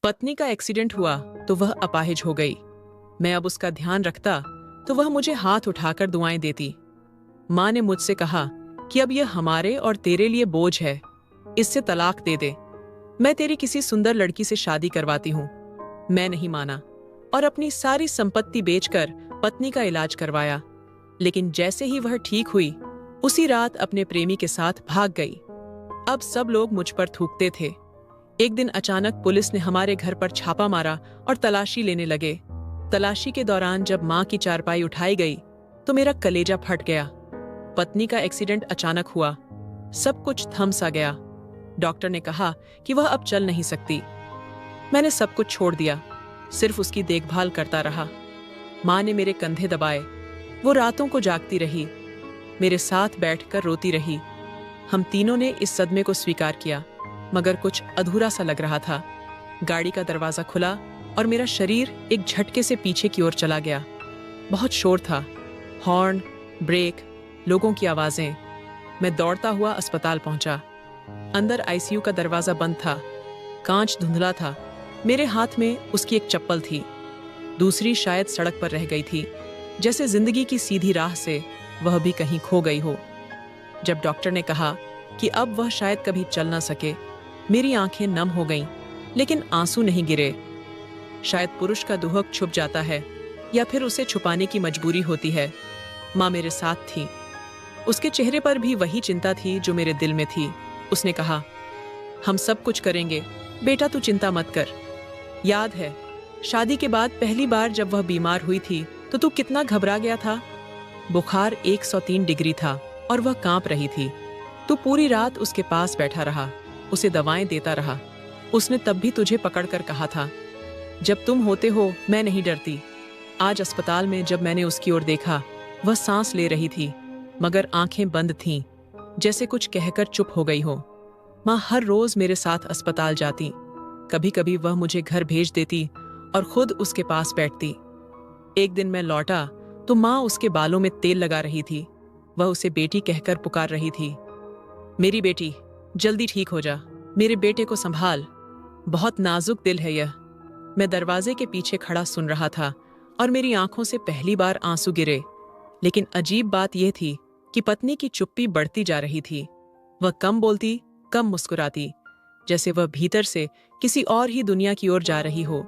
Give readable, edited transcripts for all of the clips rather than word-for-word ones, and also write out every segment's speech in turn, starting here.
पत्नी का एक्सीडेंट हुआ तो वह अपाहिज हो गई। मैं अब उसका ध्यान रखता तो वह मुझे हाथ उठाकर दुआएं देती। माँ ने मुझसे कहा कि अब यह हमारे और तेरे लिए बोझ है, इससे तलाक दे दे। मैं तेरी किसी सुंदर लड़की से शादी करवाती हूँ। मैं नहीं माना और अपनी सारी संपत्ति बेचकर पत्नी का इलाज करवाया। लेकिन जैसे ही वह ठीक हुई, उसी रात अपने प्रेमी के साथ भाग गई। अब सब लोग मुझ पर थूकते थे। एक दिन अचानक पुलिस ने हमारे घर पर छापा मारा और तलाशी लेने लगे। तलाशी के दौरान जब माँ की चारपाई उठाई गई तो मेरा कलेजा फट गया। पत्नी का एक्सीडेंट अचानक हुआ, सब कुछ थम सा गया। डॉक्टर ने कहा कि वह अब चल नहीं सकती। मैंने सब कुछ छोड़ दिया, सिर्फ उसकी देखभाल करता रहा। माँ ने मेरे कंधे दबाए, वो रातों को जागती रही, मेरे साथ बैठकर रोती रही। हम तीनों ने इस सदमे को स्वीकार किया, मगर कुछ अधूरा सा लग रहा था। गाड़ी का दरवाजा खुला और मेरा शरीर एक झटके से पीछे की ओर चला गया। बहुत शोर था, हॉर्न, ब्रेक, लोगों की आवाजें। मैं दौड़ता हुआ अस्पताल पहुंचा। अंदर आईसीयू का दरवाजा बंद था, कांच धुंधला था। मेरे हाथ में उसकी एक चप्पल थी, दूसरी शायद सड़क पर रह गई थी, जैसे जिंदगी की सीधी राह से वह भी कहीं खो गई हो। जब डॉक्टर ने कहा कि अब वह शायद कभी चल ना सके, मेरी आंखें नम हो गईं, लेकिन आंसू नहीं गिरे। शायद पुरुष का दुहक छुप जाता है या फिर उसे छुपाने की मजबूरी होती है। माँ मेरे साथ थी, उसके चेहरे पर भी वही चिंता थी जो मेरे दिल में थी। उसने कहा, हम सब कुछ करेंगे बेटा, तू चिंता मत कर। याद है शादी के बाद पहली बार जब वह बीमार हुई थी तो तू कितना घबरा गया था। बुखार 103 डिग्री था और वह कांप रही थी। तू पूरी रात उसके पास बैठा रहा, उसे दवाएं देता रहा। उसने तब भी तुझे पकड़कर कहा था, जब तुम होते हो मैं नहीं डरती। आज अस्पताल में जब मैंने उसकी ओर देखा, वह सांस ले रही थी मगर आंखें बंद थीं, जैसे कुछ कहकर चुप हो गई हो। माँ हर रोज मेरे साथ अस्पताल जाती, कभी कभी वह मुझे घर भेज देती और खुद उसके पास बैठती। एक दिन मैं लौटा तो माँ उसके बालों में तेल लगा रही थी। वह उसे बेटी कहकर पुकार रही थी, मेरी बेटी जल्दी ठीक हो जा, मेरे बेटे को संभाल, बहुत नाजुक दिल है यह। मैं दरवाजे के पीछे खड़ा सुन रहा था और मेरी आंखों से पहली बार आंसू गिरे। लेकिन अजीब बात यह थी कि पत्नी की चुप्पी बढ़ती जा रही थी। वह कम बोलती, कम मुस्कुराती, जैसे वह भीतर से किसी और ही दुनिया की ओर जा रही हो।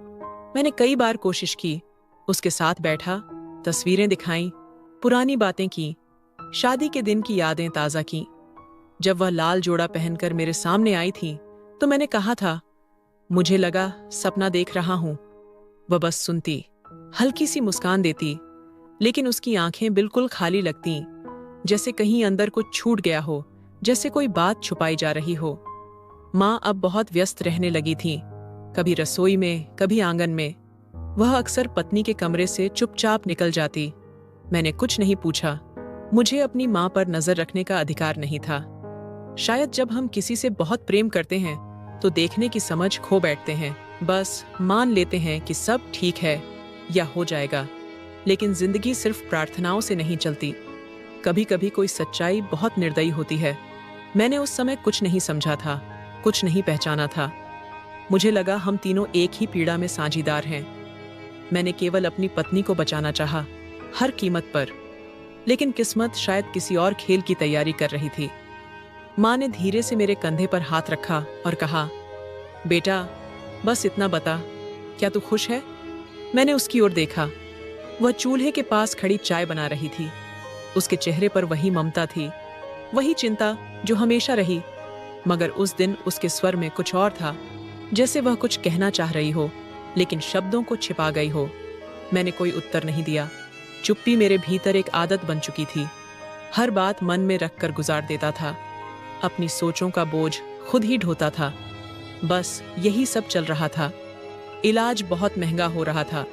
मैंने कई बार कोशिश की, उसके साथ बैठा, तस्वीरें दिखाईं, पुरानी बातें की, शादी के दिन की यादें ताज़ा की। जब वह लाल जोड़ा पहनकर मेरे सामने आई थी तो मैंने कहा था, मुझे लगा सपना देख रहा हूं। वह बस सुनती, हल्की सी मुस्कान देती, लेकिन उसकी आंखें बिल्कुल खाली लगतीं, जैसे कहीं अंदर कुछ छूट गया हो, जैसे कोई बात छुपाई जा रही हो। माँ अब बहुत व्यस्त रहने लगी थी, कभी रसोई में, कभी आंगन में। वह अक्सर पत्नी के कमरे से चुपचाप निकल जाती। मैंने कुछ नहीं पूछा, मुझे अपनी माँ पर नजर रखने का अधिकार नहीं था। शायद जब हम किसी से बहुत प्रेम करते हैं तो देखने की समझ खो बैठते हैं, बस मान लेते हैं कि सब ठीक है या हो जाएगा। लेकिन जिंदगी सिर्फ प्रार्थनाओं से नहीं चलती, कभी कभी कोई सच्चाई बहुत निर्दयी होती है। मैंने उस समय कुछ नहीं समझा था, कुछ नहीं पहचाना था। मुझे लगा हम तीनों एक ही पीड़ा में साझीदार हैं। मैंने केवल अपनी पत्नी को बचाना चाहा, हर कीमत पर। लेकिन किस्मत शायद किसी और खेल की तैयारी कर रही थी। माँ ने धीरे से मेरे कंधे पर हाथ रखा और कहा, बेटा बस इतना बता, क्या तू खुश है? मैंने उसकी ओर देखा। वह चूल्हे के पास खड़ी चाय बना रही थी। उसके चेहरे पर वही ममता थी, वही चिंता जो हमेशा रही, मगर उस दिन उसके स्वर में कुछ और था, जैसे वह कुछ कहना चाह रही हो लेकिन शब्दों को छिपा गई हो। मैंने कोई उत्तर नहीं दिया। चुप्पी मेरे भीतर एक आदत बन चुकी थी। हर बात मन में रखकर गुजार देता था, अपनी सोचों का बोझ खुद ही ढोता था। बस यही सब चल रहा था। इलाज बहुत महंगा हो रहा था,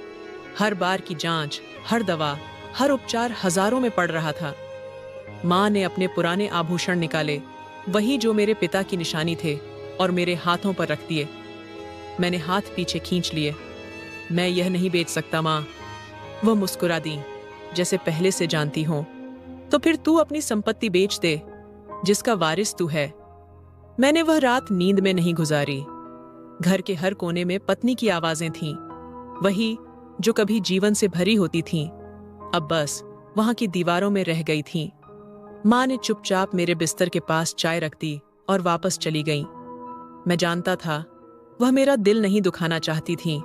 हर बार की जांच, हर दवा, हर उपचार हजारों में पड़ रहा था। माँ ने अपने पुराने आभूषण निकाले, वही जो मेरे पिता की निशानी थे, और मेरे हाथों पर रख दिए। मैंने हाथ पीछे खींच लिए। मैं यह नहीं बेच सकता माँ। वह मुस्कुरा दी, जैसे पहले से जानती हो। तो फिर तू अपनी संपत्ति बेच दे, जिसका वारिस तू है। मैंने वह रात नींद में नहीं गुजारी। घर के हर कोने में पत्नी की आवाजें थीं, वही जो कभी जीवन से भरी होती थीं, अब बस वहां की दीवारों में रह गई थीं। माँ ने चुपचाप मेरे बिस्तर के पास चाय रख दी और वापस चली गई। मैं जानता था वह मेरा दिल नहीं दुखाना चाहती थीं,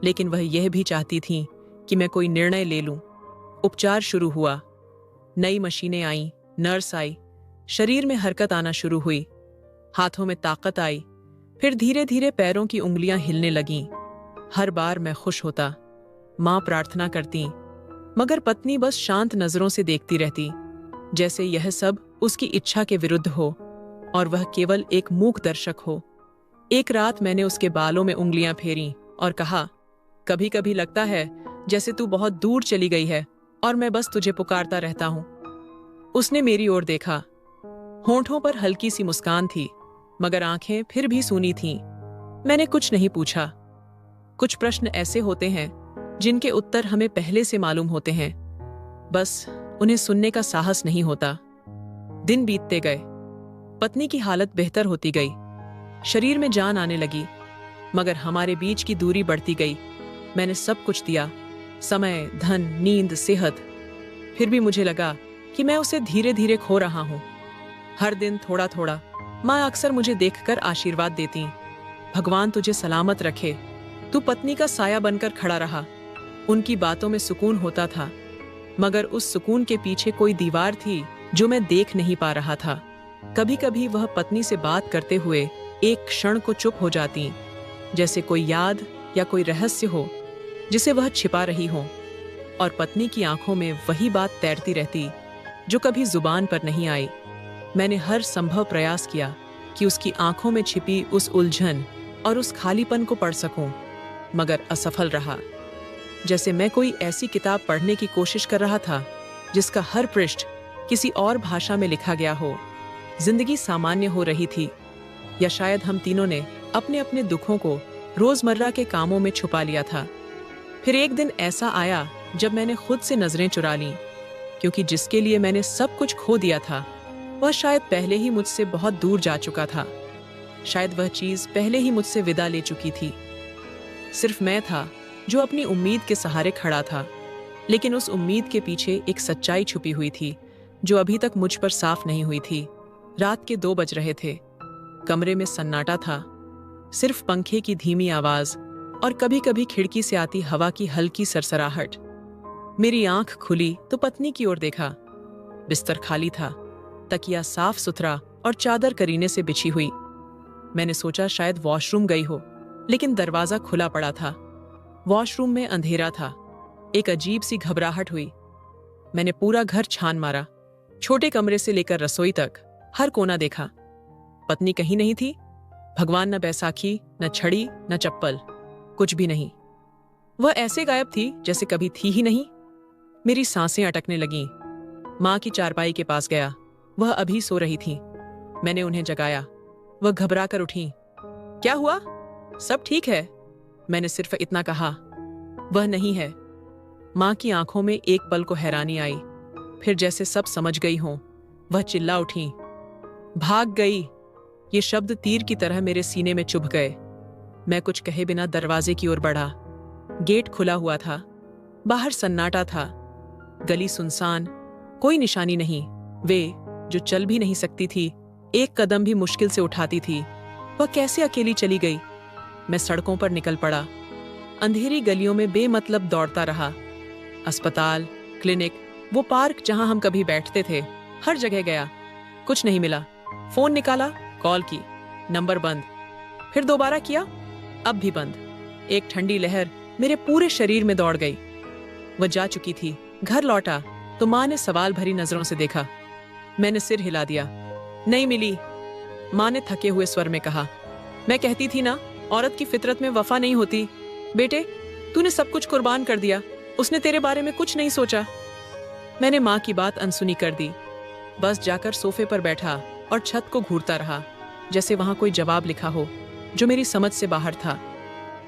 लेकिन वह यह भी चाहती थीं कि मैं कोई निर्णय ले लूं। उपचार शुरू हुआ, नई मशीनें आईं, नर्स आई, शरीर में हरकत आना शुरू हुई, हाथों में ताकत आई, फिर धीरे धीरे पैरों की उंगलियां हिलने लगीं। हर बार मैं खुश होता, माँ प्रार्थना करती, मगर पत्नी बस शांत नजरों से देखती रहती, जैसे यह सब उसकी इच्छा के विरुद्ध हो और वह केवल एक मूक दर्शक हो। एक रात मैंने उसके बालों में उंगलियां फेरी और कहा, कभी कभी लगता है जैसे तू बहुत दूर चली गई है और मैं बस तुझे पुकारता रहता हूं। उसने मेरी ओर देखा, होंठों पर हल्की सी मुस्कान थी, मगर आंखें फिर भी सूनी थीं। मैंने कुछ नहीं पूछा। कुछ प्रश्न ऐसे होते हैं जिनके उत्तर हमें पहले से मालूम होते हैं, बस उन्हें सुनने का साहस नहीं होता। दिन बीतते गए, पत्नी की हालत बेहतर होती गई, शरीर में जान आने लगी, मगर हमारे बीच की दूरी बढ़ती गई। मैंने सब कुछ दिया, समय, धन, नींद, सेहत, फिर भी मुझे लगा कि मैं उसे धीरे धीरे खो रहा हूं। हर दिन थोड़ा थोड़ा माँ अक्सर मुझे देखकर आशीर्वाद देती, भगवान तुझे सलामत रखे। तू पत्नी का साया बनकर खड़ा रहा। उनकी बातों में सुकून होता था, मगर उस सुकून के पीछे कोई दीवार थी जो मैं देख नहीं पा रहा था। कभी कभी वह पत्नी से बात करते हुए एक क्षण को चुप हो जाती, जैसे कोई याद या कोई रहस्य हो जिसे वह छिपा रही हो, और पत्नी की आंखों में वही बात तैरती रहती जो कभी जुबान पर नहीं आई। मैंने हर संभव प्रयास किया कि उसकी आंखों में छिपी उस उलझन और उस खालीपन को पढ़ सकूं, मगर असफल रहा। जैसे मैं कोई ऐसी किताब पढ़ने की कोशिश कर रहा था जिसका हर पृष्ठ किसी और भाषा में लिखा गया हो। जिंदगी सामान्य हो रही थी, या शायद हम तीनों ने अपने अपने दुखों को रोजमर्रा के कामों में छुपा लिया था। फिर एक दिन ऐसा आया जब मैंने खुद से नजरें चुरा लीं, क्योंकि जिसके लिए मैंने सब कुछ खो दिया था वह शायद पहले ही मुझसे बहुत दूर जा चुका था। शायद वह चीज पहले ही मुझसे विदा ले चुकी थी। सिर्फ मैं था जो अपनी उम्मीद के सहारे खड़ा था, लेकिन उस उम्मीद के पीछे एक सच्चाई छुपी हुई थी जो अभी तक मुझ पर साफ नहीं हुई थी। रात के 2 बज रहे थे, कमरे में सन्नाटा था, सिर्फ पंखे की धीमी आवाज और कभी कभी खिड़की से आती हवा की हल्की सरसराहट। मेरी आंख खुली तो पत्नी की ओर देखा। बिस्तर खाली था, तकिया साफ सुथरा और चादर करीने से बिछी हुई। मैंने सोचा शायद वॉशरूम गई हो, लेकिन दरवाजा खुला पड़ा था। वॉशरूम में अंधेरा था। एक अजीब सी घबराहट हुई। मैंने पूरा घर छान मारा, छोटे कमरे से लेकर रसोई तक, हर कोना देखा। पत्नी कहीं नहीं थी। भगवान न बैसाखी, न छड़ी, न चप्पल, कुछ भी नहीं। वह ऐसे गायब थी जैसे कभी थी ही नहीं। मेरी सांसें अटकने लगीं। माँ की चारपाई के पास गया, वह अभी सो रही थी। मैंने उन्हें जगाया। वह घबरा कर उठी। क्या हुआ? सब ठीक है? मैंने सिर्फ इतना कहा। वह नहीं है। माँ की आंखों में एक पल को हैरानी आई, फिर जैसे सब समझ गई हों, वह चिल्ला उठी, भाग गई। ये शब्द तीर की तरह मेरे सीने में चुभ गए। मैं कुछ कहे बिना दरवाजे की ओर बढ़ा। गेट खुला हुआ था, बाहर सन्नाटा था, गली सुनसान, कोई निशानी नहीं। वे जो चल भी नहीं सकती थी, एक कदम भी मुश्किल से उठाती थी, वह कैसे अकेली चली गई? मैं सड़कों पर निकल पड़ा, अंधेरी गलियों में बेमतलब दौड़ता रहा। अस्पताल, क्लिनिक, वो पार्क जहां हम कभी बैठते थे, हर जगह गया, कुछ नहीं मिला। फोन निकाला, कॉल की, नंबर बंद। फिर दोबारा किया, अब भी बंद। एक ठंडी लहर मेरे पूरे शरीर में दौड़ गई। वह जा चुकी थी। घर लौटा तो माँ ने सवाल भरी नजरों से देखा। मैंने सिर हिला दिया। नहीं मिली। माँ ने थके हुए स्वर में कहा, मैं कहती थी ना, औरत की फितरत में वफा नहीं होती। बेटे, तूने सब कुछ कुर्बान कर दिया, उसने तेरे बारे में कुछ नहीं सोचा। मैंने माँ की बात अनसुनी कर दी। बस जाकर सोफे पर बैठा और छत को घूरता रहा, जैसे वहां कोई जवाब लिखा हो जो मेरी समझ से बाहर था।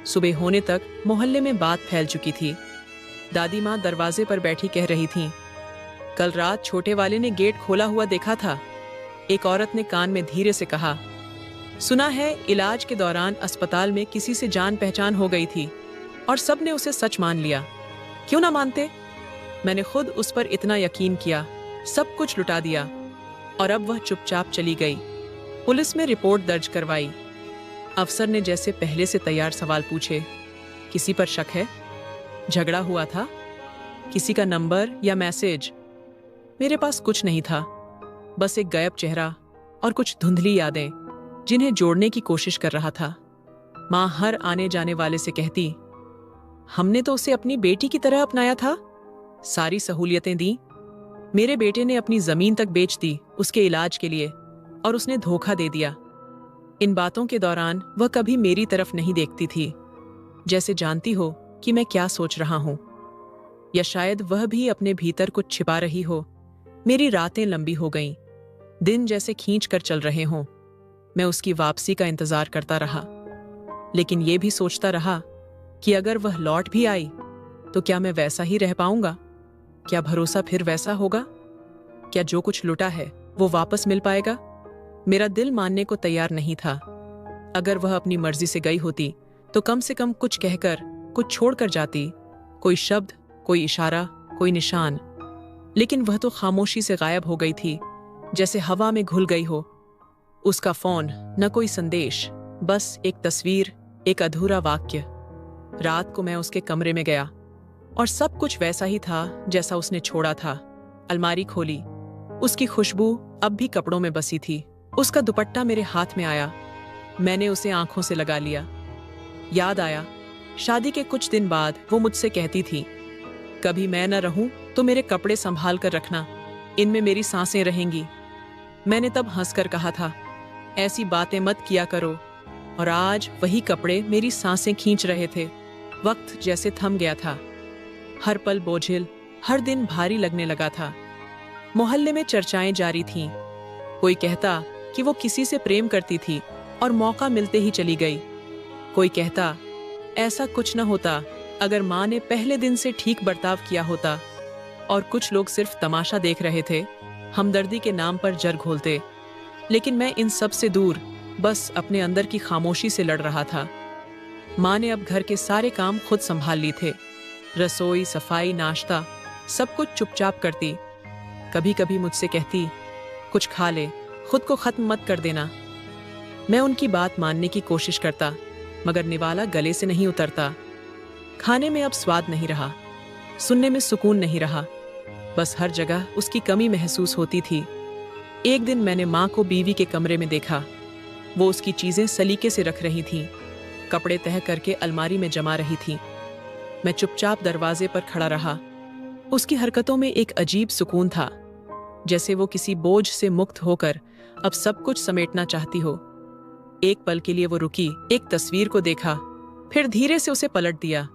सुबह होने तक मोहल्ले में बात फैल चुकी थी। दादी माँ दरवाजे पर बैठी कह रही थीं, कल रात छोटे वाले ने गेट खोला हुआ देखा था। एक औरत ने कान में धीरे से कहा, सुना है इलाज के दौरान अस्पताल में किसी से जान पहचान हो गई थी और सबने उसे सच मान लिया। क्यों ना मानते? मैंने खुद उस पर इतना यकीन किया, सब कुछ लुटा दिया और अब वह चुपचाप चली गई। पुलिस में रिपोर्ट दर्ज करवाई। अफसर ने जैसे पहले से तैयार सवाल पूछे। किसी पर शक है? झगड़ा हुआ था? किसी का नंबर या मैसेज? मेरे पास कुछ नहीं था, बस एक गायब चेहरा और कुछ धुंधली यादें जिन्हें जोड़ने की कोशिश कर रहा था। माँ हर आने जाने वाले से कहती, हमने तो उसे अपनी बेटी की तरह अपनाया था, सारी सहूलियतें दी। मेरे बेटे ने अपनी जमीन तक बेच दी उसके इलाज के लिए और उसने धोखा दे दिया। इन बातों के दौरान वह कभी मेरी तरफ नहीं देखती थी, जैसे जानती हो कि मैं क्या सोच रहा हूं, या शायद वह भी अपने भीतर कुछ छिपा रही हो। मेरी रातें लंबी हो गईं, दिन जैसे खींच कर चल रहे हों। मैं उसकी वापसी का इंतजार करता रहा, लेकिन ये भी सोचता रहा कि अगर वह लौट भी आई तो क्या मैं वैसा ही रह पाऊंगा? क्या भरोसा फिर वैसा होगा? क्या जो कुछ लुटा है वो वापस मिल पाएगा? मेरा दिल मानने को तैयार नहीं था। अगर वह अपनी मर्जी से गई होती तो कम से कम कुछ कहकर, कुछ छोड़कर जाती, कोई शब्द, कोई इशारा, कोई निशान। लेकिन वह तो खामोशी से गायब हो गई थी, जैसे हवा में घुल गई हो। उसका फोन, न कोई संदेश, बस एक तस्वीर, एक अधूरा वाक्य। रात को मैं उसके कमरे में गया और सब कुछ वैसा ही था जैसा उसने छोड़ा था। अलमारी खोली, उसकी खुशबू अब भी कपड़ों में बसी थी। उसका दुपट्टा मेरे हाथ में आया, मैंने उसे आंखों से लगा लिया। याद आया, शादी के कुछ दिन बाद वो मुझसे कहती थी, कभी मैं न रहूं तो मेरे कपड़े संभाल कर रखना, इनमें मेरी सांसें रहेंगी। मैंने तब हंसकर कहा था, ऐसी बातें मत किया करो। और आज वही कपड़े मेरी सांसें खींच रहे थे। वक्त जैसे थम गया था, हर पल बोझिल, हर दिन भारी लगने लगा था। मोहल्ले में चर्चाएं जारी थीं। कोई कहता कि वो किसी से प्रेम करती थी और मौका मिलते ही चली गई। कोई कहता ऐसा कुछ न होता अगर माँ ने पहले दिन से ठीक बर्ताव किया होता। और कुछ लोग सिर्फ तमाशा देख रहे थे, हमदर्दी के नाम पर जर घोलते। लेकिन मैं इन सब से दूर बस अपने अंदर की खामोशी से लड़ रहा था। माँ ने अब घर के सारे काम खुद संभाल ली थे। रसोई, सफाई, नाश्ता, सब कुछ चुपचाप करती। कभी कभी मुझसे कहती, कुछ खा ले, खुद को खत्म मत कर देना। मैं उनकी बात मानने की कोशिश करता, मगर निवाला गले से नहीं उतरता। खाने में अब स्वाद नहीं रहा, सुनने में सुकून नहीं रहा, बस हर जगह उसकी कमी महसूस होती थी। एक दिन मैंने माँ को बीवी के कमरे में देखा। वो उसकी चीजें सलीके से रख रही थीं, कपड़े तह करके अलमारी में जमा रही थी। मैं चुपचाप दरवाजे पर खड़ा रहा। उसकी हरकतों में एक अजीब सुकून था, जैसे वो किसी बोझ से मुक्त होकर अब सब कुछ समेटना चाहती हो। एक पल के लिए वो रुकी, एक तस्वीर को देखा, फिर धीरे से उसे पलट दिया।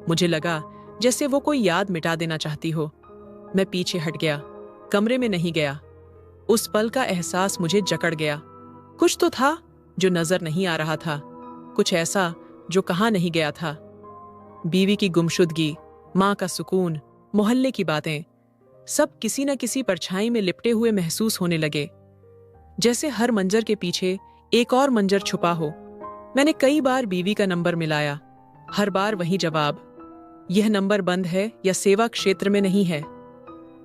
मुझे लगा जैसे वो कोई याद मिटा देना चाहती हो। मैं पीछे हट गया, कमरे में नहीं गया। उस पल का एहसास मुझे जकड़ गया। कुछ तो था जो नजर नहीं आ रहा था, कुछ ऐसा जो कहा नहीं गया था। बीवी की गुमशुदगी, माँ का सुकून, मोहल्ले की बातें, सब किसी न किसी परछाई में लिपटे हुए महसूस होने लगे, जैसे हर मंजर के पीछे एक और मंजर छुपा हो। मैंने कई बार बीवी का नंबर मिलाया, हर बार वही जवाब, यह नंबर बंद है या सेवा क्षेत्र में नहीं है।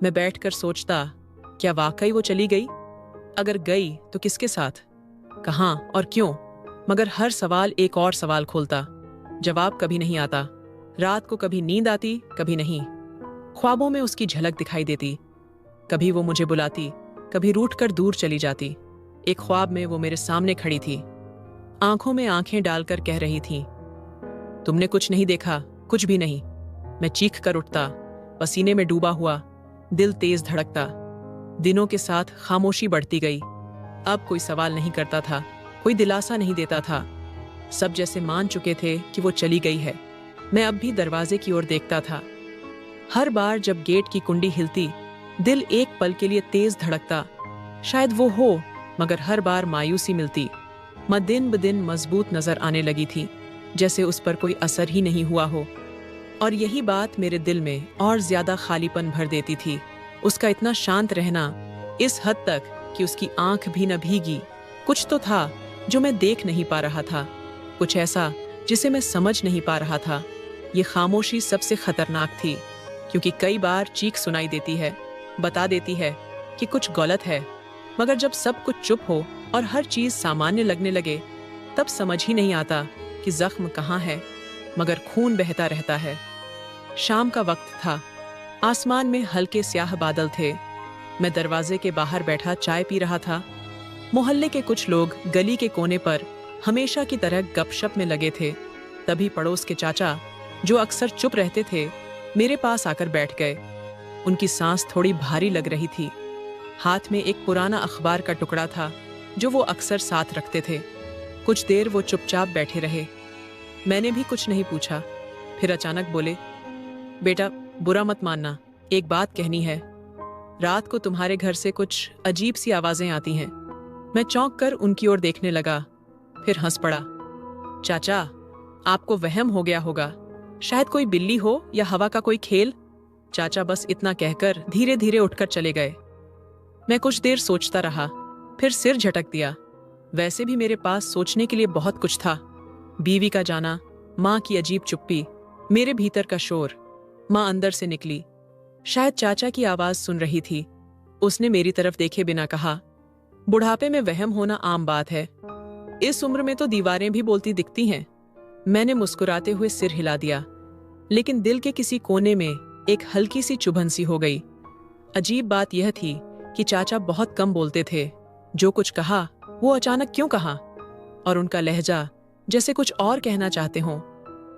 मैं बैठकर सोचता, क्या वाकई वो चली गई? अगर गई तो किसके साथ, कहाँ और क्यों? मगर हर सवाल एक और सवाल खोलता, जवाब कभी नहीं आता। रात को कभी नींद आती, कभी नहीं। ख्वाबों में उसकी झलक दिखाई देती, कभी वो मुझे बुलाती, कभी रूठकर दूर चली जाती। एक ख्वाब में वो मेरे सामने खड़ी थी, आंखों में आंखें डालकर कह रही थी, तुमने कुछ नहीं देखा? कुछ भी नहीं। मैं चीख कर उठता, पसीने में डूबा हुआ, दिल तेज धड़कता। दिनों के साथ खामोशी बढ़ती गई। अब कोई सवाल नहीं करता था, कोई दिलासा नहीं देता था। सब जैसे मान चुके थे कि वो चली गई है। मैं अब भी दरवाजे की ओर देखता था। हर बार जब गेट की कुंडी हिलती, दिल एक पल के लिए तेज धड़कता। शायद वो हो, मगर हर बार मायूसी मिलती। मैं दिन ब दिन मजबूत नजर आने लगी थी, जैसे उस पर कोई असर ही नहीं हुआ हो। और यही बात मेरे दिल में और ज्यादा खालीपन भर देती थी। उसका इतना शांत रहना, इस हद तक कि उसकी आंख भी न भीगी। कुछ तो था जो मैं देख नहीं पा रहा था, कुछ ऐसा जिसे मैं समझ नहीं पा रहा था। ये खामोशी सबसे खतरनाक थी, क्योंकि कई बार चीख सुनाई देती है, बता देती है कि कुछ गलत है, मगर जब सब कुछ चुप हो और हर चीज सामान्य लगने लगे, तब समझ ही नहीं आता कि जख्म कहाँ है, मगर खून बहता रहता है। शाम का वक्त था, आसमान में हल्के स्याह बादल थे। मैं दरवाजे के बाहर बैठा चाय पी रहा था। मोहल्ले के कुछ लोग गली के कोने पर हमेशा की तरह गपशप में लगे थे। तभी पड़ोस के चाचा, जो अक्सर चुप रहते थे, मेरे पास आकर बैठ गए। उनकी सांस थोड़ी भारी लग रही थी। हाथ में एक पुराना अखबार का टुकड़ा था जो वो अक्सर साथ रखते थे। कुछ देर वो चुपचाप बैठे रहे। मैंने भी कुछ नहीं पूछा। फिर अचानक बोले, बेटा बुरा मत मानना, एक बात कहनी है। रात को तुम्हारे घर से कुछ अजीब सी आवाजें आती हैं। मैं चौंक कर उनकी ओर देखने लगा, फिर हंस पड़ा। चाचा, आपको वहम हो गया होगा, शायद कोई बिल्ली हो या हवा का कोई खेल। चाचा बस इतना कहकर धीरे धीरे उठकर चले गए। मैं कुछ देर सोचता रहा, फिर सिर झटक दिया। वैसे भी मेरे पास सोचने के लिए बहुत कुछ था। बीवी का जाना, माँ की अजीब चुप्पी, मेरे भीतर का शोर। माँ अंदर से निकली, शायद चाचा की आवाज सुन रही थी। उसने मेरी तरफ देखे बिना कहा, बुढ़ापे में वहम होना आम बात है, इस उम्र में तो दीवारें भी बोलती दिखती हैं। मैंने मुस्कुराते हुए सिर हिला दिया, लेकिन दिल के किसी कोने में एक हल्की सी चुभन सी हो गई। अजीब बात यह थी कि चाचा बहुत कम बोलते थे। जो कुछ कहा वो अचानक क्यों कहा, और उनका लहजा जैसे कुछ और कहना चाहते हों,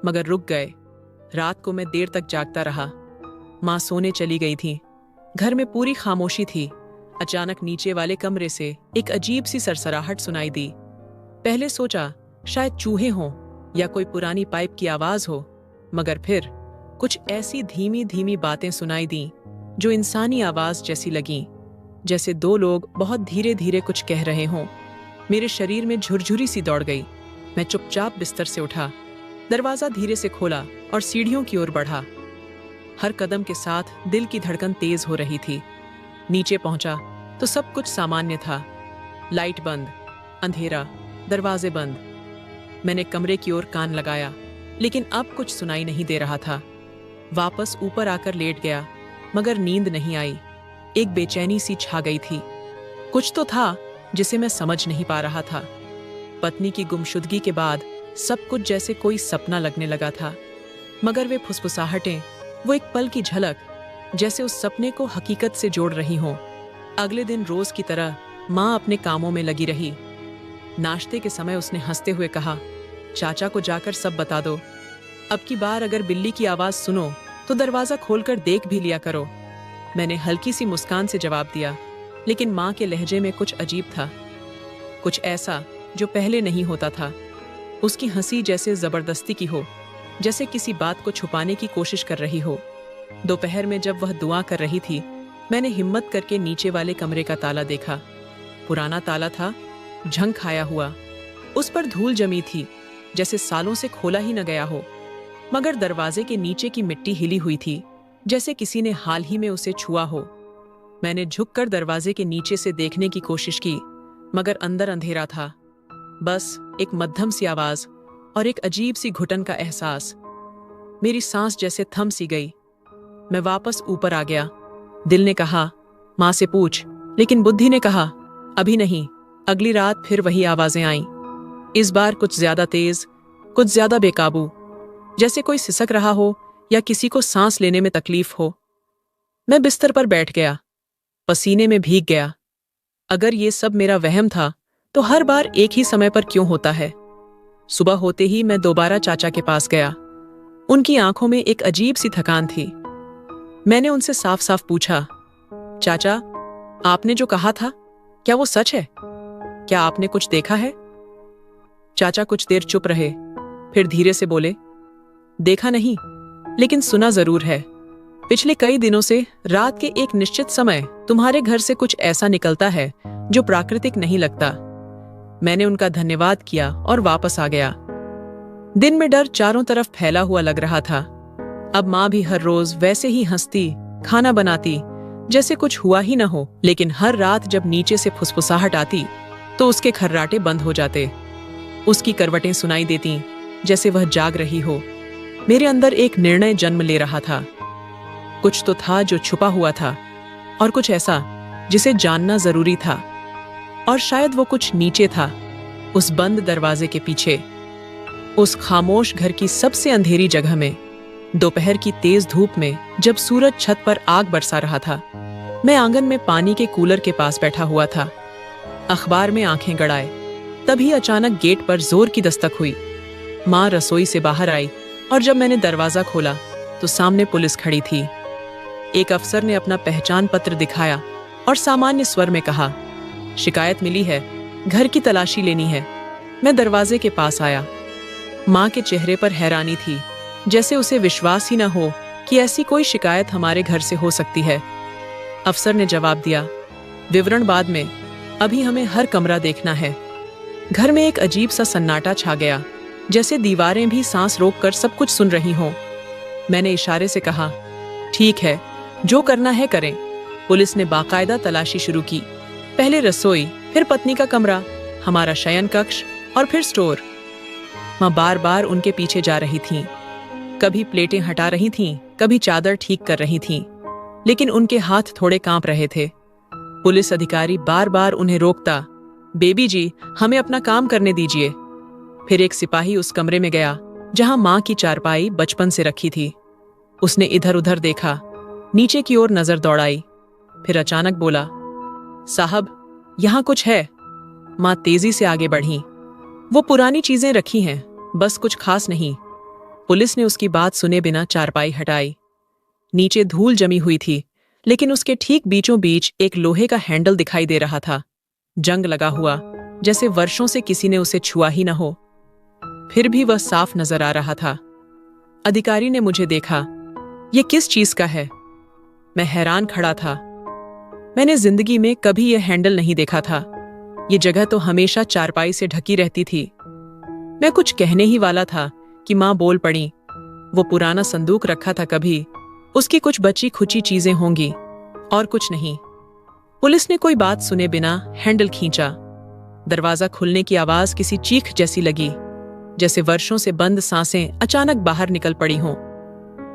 मगर रुक गए। रात को मैं देर तक जागता रहा। माँ सोने चली गई थी। घर में पूरी खामोशी थी। अचानक नीचे वाले कमरे से एक अजीब सी सरसराहट सुनाई दी। पहले सोचा शायद चूहे हों या कोई पुरानी पाइप की आवाज हो, मगर फिर कुछ ऐसी धीमी धीमी बातें सुनाई दी जो इंसानी आवाज जैसी लगीं, जैसे दो लोग बहुत धीरे धीरे कुछ कह रहे हों। मेरे शरीर में झुरझुरी सी दौड़ गई। मैं चुपचाप बिस्तर से उठा, दरवाजा धीरे से खोला और सीढ़ियों की ओर बढ़ा। हर कदम के साथ दिल की धड़कन तेज हो रही थी। नीचे पहुंचा तो सब कुछ सामान्य था। लाइट बंद, अंधेरा, दरवाजे बंद। मैंने कमरे की ओर कान लगाया, लेकिन अब कुछ सुनाई नहीं दे रहा था। वापस ऊपर आकर लेट गया, मगर नींद नहीं आई। एक बेचैनी सी छा गई थी। कुछ तो था जिसे मैं समझ नहीं पा रहा था। पत्नी की गुमशुदगी के बाद सब कुछ जैसे कोई सपना लगने लगा था, मगर वे फुसफुसाहटें, वो एक पल की झलक, जैसे उस सपने को हकीकत से जोड़ रही हों। अगले दिन रोज की तरह माँ अपने कामों में लगी रही। नाश्ते के समय उसने हंसते हुए कहा, चाचा को जाकर सब बता दो। अब की बार अगर बिल्ली की आवाज सुनो तो दरवाजा खोलकर देख भी लिया करो। मैंने हल्की सी मुस्कान से जवाब दिया, लेकिन माँ के लहजे में कुछ अजीब था, कुछ ऐसा जो पहले नहीं होता था। उसकी हंसी जैसे जबरदस्ती की हो, जैसे किसी बात को छुपाने की कोशिश कर रही हो। दोपहर में जब वह दुआ कर रही थी, मैंने हिम्मत करके नीचे वाले कमरे का ताला देखा। पुराना ताला था, झंग खाया हुआ। उस पर धूल जमी थी, जैसे सालों से खोला ही न गया हो। मगर दरवाजे के नीचे की मिट्टी हिली हुई थी, जैसे किसी ने हाल ही में उसे छुआ हो। मैंने झुककर दरवाजे के नीचे से देखने की कोशिश की, मगर अंदर अंधेरा था। बस एक मध्यम सी आवाज और एक अजीब सी घुटन का एहसास। मेरी सांस जैसे थम सी गई। मैं वापस ऊपर आ गया। दिल ने कहा, माँ से पूछ, लेकिन बुद्धि ने कहा, अभी नहीं। अगली रात फिर वही आवाजें आईं। इस बार कुछ ज्यादा तेज, कुछ ज्यादा बेकाबू, जैसे कोई सिसक रहा हो या किसी को सांस लेने में तकलीफ हो। मैं बिस्तर पर बैठ गया, पसीने में भीग गया। अगर ये सब मेरा वहम था, तो हर बार एक ही समय पर क्यों होता है? सुबह होते ही मैं दोबारा चाचा के पास गया। उनकी आंखों में एक अजीब सी थकान थी। मैंने उनसे साफ साफ पूछा, चाचा, आपने जो कहा था, क्या वो सच है? क्या आपने कुछ देखा है? चाचा कुछ देर चुप रहे, फिर धीरे से बोले, देखा नहीं, लेकिन सुना जरूर है। पिछले कई दिनों से रात के एक निश्चित समय तुम्हारे घर से कुछ ऐसा निकलता है जो प्राकृतिक नहीं लगता। मैंने उनका धन्यवाद किया और वापस आ गया। दिन में डर चारों तरफ फैला हुआ लग रहा था। अब माँ भी हर रोज वैसे ही हंसती, खाना बनाती, जैसे कुछ हुआ ही न हो। लेकिन हर रात जब नीचे से फुसफुसाहट आती, तो उसके खर्राटे बंद हो जाते। उसकी करवटें सुनाई देती जैसे वह जाग रही हो। मेरे अंदर एक निर्णय जन्म ले रहा था। कुछ तो था जो छुपा हुआ था, और कुछ ऐसा जिसे जानना जरूरी था। और शायद वो कुछ नीचे था, उस बंद दरवाजे के पीछे, उस खामोश घर की सबसे अंधेरी जगह में, दोपहर की तेज धूप में, जब सूरज छत पर आग बरसा रहा था। मैं आंगन में पानी के कूलर के पास बैठा हुआ था, अखबार में आंखें गड़ाए। तभी अचानक गेट पर जोर की दस्तक हुई। माँ रसोई से बाहर आई, और जब मैंने दरवाजा खोला तो सामने पुलिस खड़ी थी। एक अफसर ने अपना पहचान पत्र दिखाया और सामान्य स्वर में कहा, शिकायत मिली है, घर की तलाशी लेनी है। मैं दरवाजे के पास आया। माँ के चेहरे पर हैरानी थी, जैसे उसे विश्वास ही न हो कि ऐसी कोई शिकायत हमारे घर से हो सकती है। अफसर ने जवाब दिया, विवरण बाद में, अभी हमें हर कमरा देखना है। घर में एक अजीब सा सन्नाटा छा गया, जैसे दीवारें भी सांस रोककर सब कुछ सुन रही हों। मैंने इशारे से कहा, ठीक है, जो करना है करें। पुलिस ने बाकायदा तलाशी शुरू की। पहले रसोई, फिर पत्नी का कमरा, हमारा शयन कक्ष और फिर स्टोर। माँ बार बार उनके पीछे जा रही थीं। कभी प्लेटें हटा रही थीं, कभी चादर ठीक कर रही थीं, लेकिन उनके हाथ थोड़े कांप रहे थे। पुलिस अधिकारी बार बार उन्हें रोकता, बेबी जी, हमें अपना काम करने दीजिए। फिर एक सिपाही उस कमरे में गया जहां माँ की चारपाई बचपन से रखी थी। उसने इधर उधर देखा, नीचे की ओर नजर दौड़ाई, फिर अचानक बोला, साहब, यहां कुछ है। माँ तेजी से आगे बढ़ी। वो पुरानी चीजें रखी हैं, बस कुछ खास नहीं। पुलिस ने उसकी बात सुने बिना चारपाई हटाई। नीचे धूल जमी हुई थी, लेकिन उसके ठीक बीचों बीच एक लोहे का हैंडल दिखाई दे रहा था, जंग लगा हुआ, जैसे वर्षों से किसी ने उसे छुआ ही न हो। फिर भी वह साफ नजर आ रहा था। अधिकारी ने मुझे देखा। यह किस चीज का है? मैं हैरान खड़ा था। मैंने जिंदगी में कभी यह हैंडल नहीं देखा था। ये जगह तो हमेशा चारपाई से ढकी रहती थी। मैं कुछ कहने ही वाला था कि माँ बोल पड़ी, वो पुराना संदूक रखा था कभी, उसकी कुछ बची खुची चीजें होंगी, और कुछ नहीं। पुलिस ने कोई बात सुने बिना हैंडल खींचा। दरवाजा खुलने की आवाज किसी चीख जैसी लगी, जैसे वर्षों से बंद सांसें अचानक बाहर निकल पड़ी हों।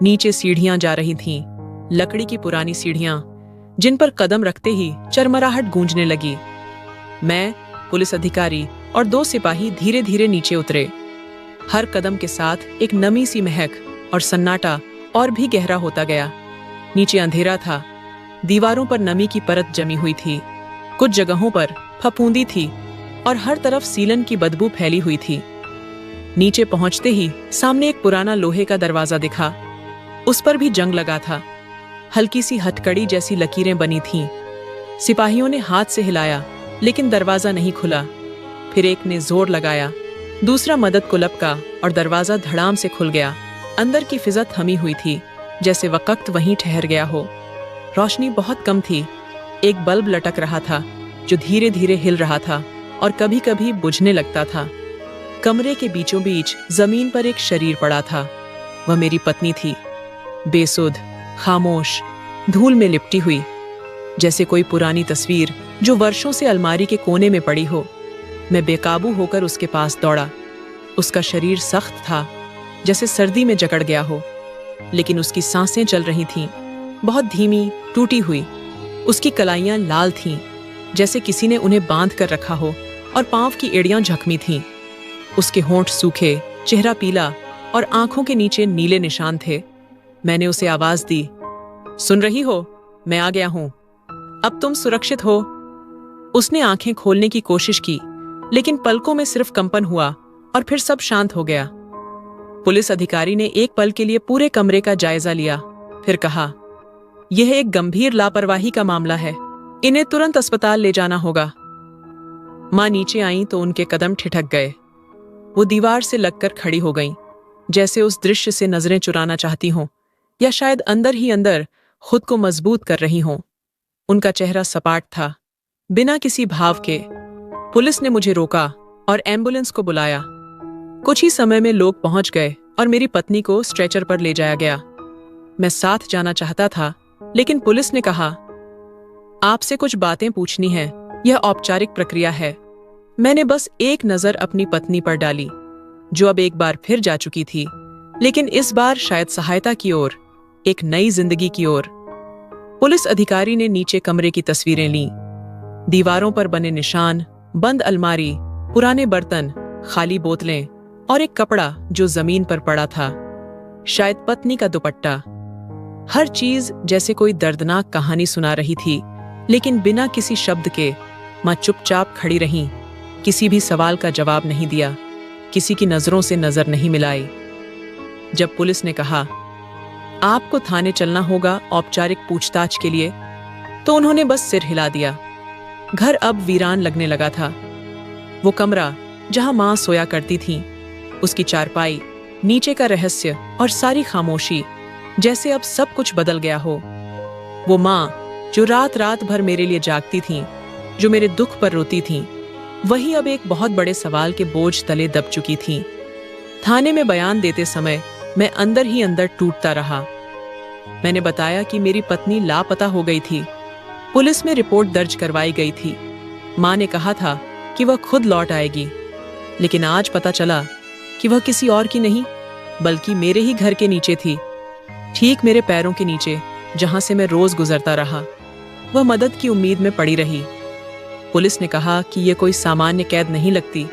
नीचे सीढ़ियां जा रही थीं, लकड़ी की पुरानी सीढ़ियां, जिन पर कदम रखते ही चरमराहट गूंजने लगी। मैं, पुलिस अधिकारी और 2 सिपाही धीरे धीरे नीचे उतरे। हर कदम के साथ एक नमी सी महक, और सन्नाटा और भी गहरा होता गया। नीचे अंधेरा था, दीवारों पर नमी की परत जमी हुई थी, कुछ जगहों पर फफूंदी थी, और हर तरफ सीलन की बदबू फैली हुई थी। नीचे पहुंचते ही सामने एक पुराना लोहे का दरवाजा दिखा। उस पर भी जंग लगा था, हल्की सी हथकड़ी जैसी लकीरें बनी थीं। सिपाहियों ने हाथ से हिलाया, लेकिन दरवाजा नहीं खुला। फिर एक ने जोर लगाया, दूसरा मदद को लपका, और दरवाजा धड़ाम से खुल गया। अंदर की फिजा थमी हुई थी, जैसे वक्त वहीं ठहर गया हो। रोशनी बहुत कम थी। एक बल्ब लटक रहा था, जो धीरे धीरे हिल रहा था और कभी कभी बुझने लगता था। कमरे के बीचों बीच जमीन पर एक शरीर पड़ा था। वह मेरी पत्नी थी, बेसुध, खामोश, धूल में लिपटी हुई, जैसे कोई पुरानी तस्वीर जो वर्षों से अलमारी के कोने में पड़ी हो। मैं बेकाबू होकर उसके पास दौड़ा। उसका शरीर सख्त था, जैसे सर्दी में जकड़ गया हो, लेकिन उसकी सांसें चल रही थीं, बहुत धीमी, टूटी हुई। उसकी कलाइयां लाल थीं, जैसे किसी ने उन्हें बांध कर रखा हो, और पांव की एड़ियां झकमी थीं। उसके होंठ सूखे, चेहरा पीला, और आंखों के नीचे नीले निशान थे। मैंने उसे आवाज दी, सुन रही हो? मैं आ गया हूं, अब तुम सुरक्षित हो। उसने आंखें खोलने की कोशिश की, लेकिन पलकों में सिर्फ कंपन हुआ, और फिर सब शांत हो गया। पुलिस अधिकारी ने एक पल के लिए पूरे कमरे का जायजा लिया, फिर कहा, यह एक गंभीर लापरवाही का मामला है, इन्हें तुरंत अस्पताल ले जाना होगा। मां नीचे आई तो उनके कदम ठिठक गए। वो दीवार से लगकर खड़ी हो गईं, जैसे उस दृश्य से नजरें चुराना चाहती हों, या शायद अंदर ही अंदर खुद को मजबूत कर रही हों। उनका चेहरा सपाट था, बिना किसी भाव के। पुलिस ने मुझे रोका और एम्बुलेंस को बुलाया। कुछ ही समय में लोग पहुंच गए और मेरी पत्नी को स्ट्रेचर पर ले जाया गया। मैं साथ जाना चाहता था, लेकिन पुलिस ने कहा, आपसे कुछ बातें पूछनी हैं, यह औपचारिक प्रक्रिया है। मैंने बस एक नजर अपनी पत्नी पर डाली, जो अब एक बार फिर जा चुकी थी, लेकिन इस बार शायद सहायता की ओर, एक नई जिंदगी की ओर। पुलिस अधिकारी ने नीचे कमरे की तस्वीरें लीं। दीवारों पर बने निशान, बंद अलमारी, पुराने बर्तन, खाली बोतलें और एक कपड़ा जो जमीन पर पड़ा था, शायद पत्नी का दुपट्टा। हर चीज जैसे कोई दर्दनाक कहानी सुना रही थी, लेकिन बिना किसी शब्द के मां चुपचाप खड़ी रहीं, किसी भी सवाल का जवाब नहीं दिया, किसी की नजरों से नजर नहीं मिलाई। जब पुलिस ने कहा, आपको थाने चलना होगा औपचारिक पूछताछ के लिए, तो उन्होंने बस सिर हिला दिया। घर अब वीरान लगने लगा था। वो कमरा जहां मां सोया करती थी, उसकी चारपाई, नीचे का रहस्य और सारी खामोशी, जैसे अब सब कुछ बदल गया हो। वो मां जो रात रात भर मेरे लिए जागती थी, जो मेरे दुख पर रोती थी, वही अब एक बहुत बड़े सवाल के बोझ तले दब चुकी थी। थाने में बयान देते समय मैं अंदर ही अंदर टूटता रहा। मैंने बताया कि मेरी पत्नी लापता हो गई थी। पुलिस में रिपोर्ट दर्ज करवाई गई थी। मां ने कहा था कि वह खुद लौट आएगी, लेकिन आज पता चला कि वह किसी और की नहीं, बल्कि मेरे ही घर के नीचे थी, ठीक मेरे पैरों के नीचे, जहां से मैं रोज गुजरता रहा। वह मदद की उम्मीद में पड़ी रही। पुलिस ने कहा कि यह कोई सामान्य कैद नहीं लगती,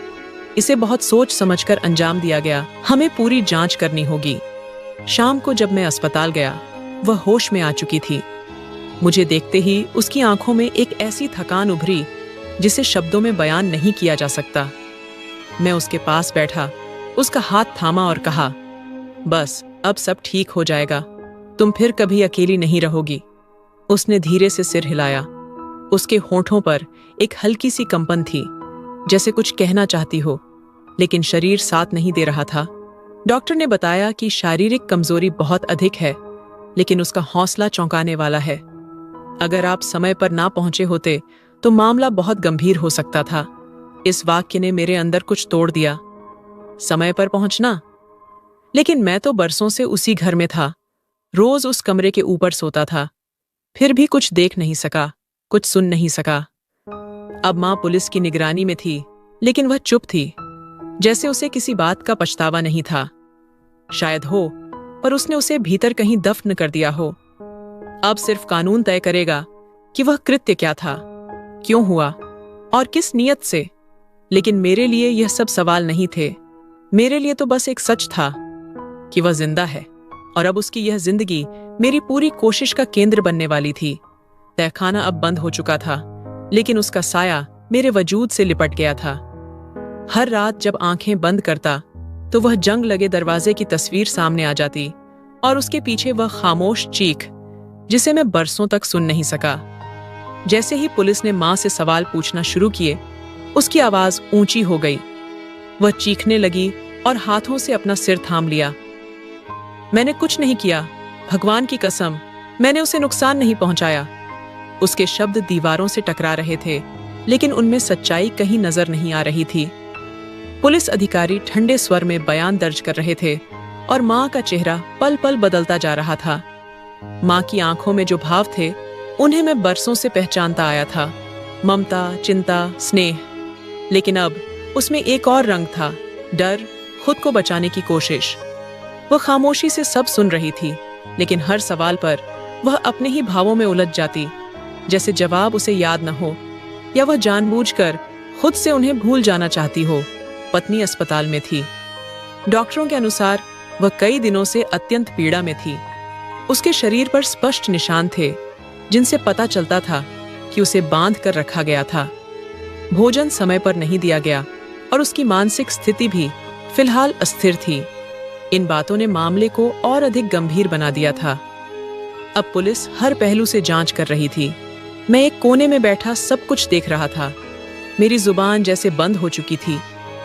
इसे बहुत सोच समझकर अंजाम दिया गया, हमें पूरी जांच करनी होगी। शाम को जब मैं अस्पताल गया, वह होश में आ चुकी थी। मुझे देखते ही उसकी आंखों में एक ऐसी थकान उभरी जिसे शब्दों में बयान नहीं किया जा सकता। मैं उसके पास बैठा, उसका हाथ थामा और कहा, बस अब सब ठीक हो जाएगा, तुम फिर कभी अकेली नहीं रहोगी। उसने धीरे से सिर हिलाया। उसके होठों पर एक हल्की सी कंपन थी, जैसे कुछ कहना चाहती हो, लेकिन शरीर साथ नहीं दे रहा था। डॉक्टर ने बताया कि शारीरिक कमजोरी बहुत अधिक है, लेकिन उसका हौसला चौंकाने वाला है। अगर आप समय पर ना पहुंचे होते तो मामला बहुत गंभीर हो सकता था। इस वाक्य ने मेरे अंदर कुछ तोड़ दिया। समय पर पहुंचना? लेकिन मैं तो बरसों से उसी घर में था, रोज उस कमरे के ऊपर सोता था, फिर भी कुछ देख नहीं सका, कुछ सुन नहीं सका। अब मां पुलिस की निगरानी में थी, लेकिन वह चुप थी, जैसे उसे किसी बात का पछतावा नहीं था। शायद हो, पर उसने उसे भीतर कहीं दफन कर दिया हो। अब सिर्फ कानून तय करेगा कि वह कृत्य क्या था, क्यों हुआ और किस नियत से। लेकिन मेरे लिए यह सब सवाल नहीं थे। मेरे लिए तो बस एक सच था कि वह जिंदा है, और अब उसकी यह जिंदगी मेरी पूरी कोशिश का केंद्र बनने वाली थी। तहखाना अब बंद हो चुका था, लेकिन उसका साया मेरे वजूद से लिपट गया था। हर रात जब आंखें बंद करता, तो वह जंग लगे दरवाजे की तस्वीर सामने आ जाती, और उसके पीछे वह खामोश चीख, जिसे मैं बरसों तक सुन नहीं सका। जैसे ही पुलिस ने मां से सवाल पूछना शुरू किए, उसकी आवाज ऊंची हो गई। वह चीखने लगी और हाथों से अपना सिर थाम लिया। मैंने कुछ नहीं किया, भगवान की कसम, मैंने उसे नुकसान नहीं पहुंचाया। उसके शब्द दीवारों से टकरा रहे थे, लेकिन उनमें सच्चाई कहीं नजर नहीं आ रही थी। पुलिस अधिकारी ठंडे स्वर में बयान दर्ज कर रहे थे, और मां का चेहरा पल पल बदलता जा रहा था। मां की आंखों में जो भाव थे, उन्हें मैं बरसों से पहचानता आया था, ममता, चिंता, स्नेह। लेकिन अब उसमें एक और रंग था, डर, खुद को बचाने की कोशिश। वह खामोशी से सब सुन रही थी, लेकिन हर सवाल पर वह अपने ही भावों में उलझ जाती, जैसे जवाब उसे याद न हो, या वह जानबूझकर खुद से उन्हें भूल जाना चाहती हो। पत्नी अस्पताल में थी। डॉक्टरों के अनुसार वह कई दिनों से अत्यंत पीड़ा में थी। उसके शरीर पर स्पष्ट निशान थे, जिनसे पता चलता था कि उसे बांध कर रखा गया था। भोजन समय पर नहीं दिया गया, और उसकी मानसिक स्थिति भी फिलहाल अस्थिर थी। इन बातों ने मामले को और अधिक गंभीर बना दिया था। अब पुलिस हर पहलू से जांच कर रही थी। मैं एक कोने में बैठा सब कुछ देख रहा था। मेरी जुबान जैसे बंद हो चुकी थी,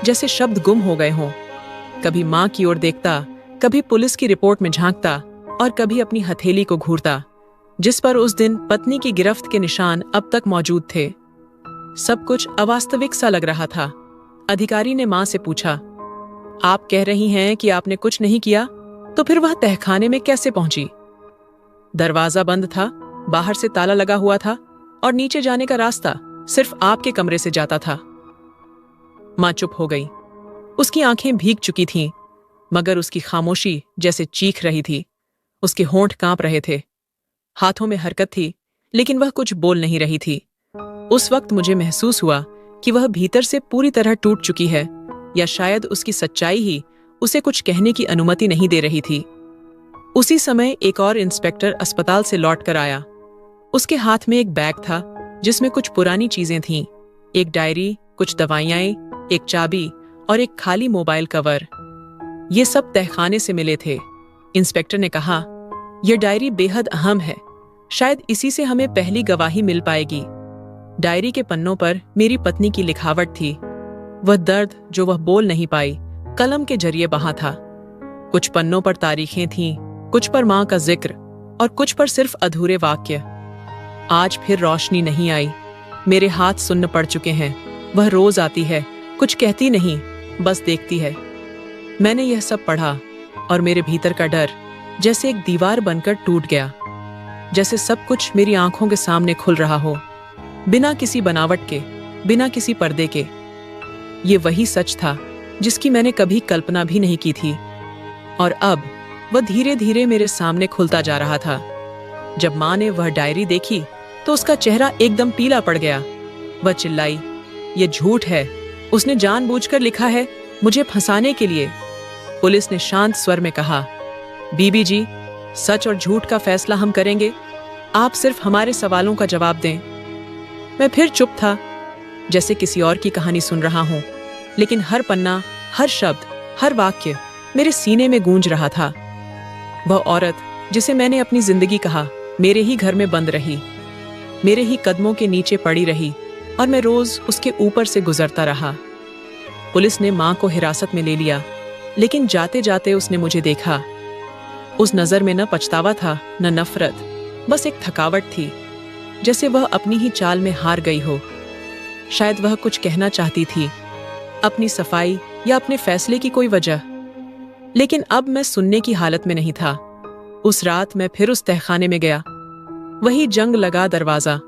जैसे शब्द गुम हो गए हों। कभी मां की ओर देखता, कभी पुलिस की रिपोर्ट में झांकता, और कभी अपनी हथेली को घूरता, जिस पर उस दिन पत्नी की गिरफ्त के निशान अब तक मौजूद थे। सब कुछ अवास्तविक सा लग रहा था। अधिकारी ने मां से पूछा, आप कह रही हैं कि आपने कुछ नहीं किया, तो फिर वह तहखाने में कैसे पहुंची? दरवाजा बंद था, बाहर से ताला लगा हुआ था, और नीचे जाने का रास्ता सिर्फ आपके कमरे से जाता था। माँ चुप हो गई। उसकी आंखें भीग चुकी थीं, मगर उसकी खामोशी जैसे चीख रही थी। उसके होंठ कांप रहे थे, हाथों में हरकत थी, लेकिन वह कुछ बोल नहीं रही थी। उस वक्त मुझे महसूस हुआ कि वह भीतर से पूरी तरह टूट चुकी है, या शायद उसकी सच्चाई ही उसे कुछ कहने की अनुमति नहीं दे रही थी। उसी समय एक और इंस्पेक्टर अस्पताल से लौट कर आया। उसके हाथ में एक बैग था जिसमें कुछ पुरानी चीजें थीं, एक डायरी, कुछ दवाइयां, एक चाबी और एक खाली मोबाइल कवर। ये सब तहखाने से मिले थे। इंस्पेक्टर ने कहा, यह डायरी बेहद अहम है, शायद इसी से हमें पहली गवाही मिल पाएगी। डायरी के पन्नों पर मेरी पत्नी की लिखावट थी। वह दर्द जो वह बोल नहीं पाई, कलम के जरिए बहा था। कुछ पन्नों पर तारीखें थीं, कुछ पर मां का जिक्र और कुछ पर सिर्फ अधूरे वाक्य। आज फिर रोशनी नहीं आई। मेरे हाथ सुन्न पड़ चुके हैं। वह रोज आती है, कुछ कहती नहीं, बस देखती है। मैंने यह सब पढ़ा और मेरे भीतर का डर जैसे एक दीवार बनकर टूट गया, जैसे सब कुछ मेरी आंखों के सामने खुल रहा हो, बिना किसी बनावट के, बिना किसी पर्दे के। ये वही सच था जिसकी मैंने कभी कल्पना भी नहीं की थी, और अब वह धीरे धीरे मेरे सामने खुलता जा रहा था। जब मां ने वह डायरी देखी तो उसका चेहरा एकदम पीला पड़ गया। वह चिल्लाई, ये झूठ है, उसने जानबूझकर लिखा है मुझे फंसाने के लिए। पुलिस ने शांत स्वर में कहा, बीबी जी, सच और झूठ का फैसला हम करेंगे, आप सिर्फ हमारे सवालों का जवाब दें। मैं फिर चुप था, जैसे किसी और की कहानी सुन रहा हूं, लेकिन हर पन्ना, हर शब्द, हर वाक्य मेरे सीने में गूंज रहा था। वह औरत जिसे मैंने अपनी जिंदगी कहा, मेरे ही घर में बंद रही, मेरे ही कदमों के नीचे पड़ी रही, और मैं रोज उसके ऊपर से गुजरता रहा। पुलिस ने मां को हिरासत में ले लिया, लेकिन जाते जाते उसने मुझे देखा। उस नजर में न पछतावा था, न नफरत, बस एक थकावट थी, जैसे वह अपनी ही चाल में हार गई हो। शायद वह कुछ कहना चाहती थी, अपनी सफाई या अपने फैसले की कोई वजह, लेकिन अब मैं सुनने की हालत में नहीं था। उस रात मैं फिर उस तहखाने में गया। वही जंग लगा दरवाजा,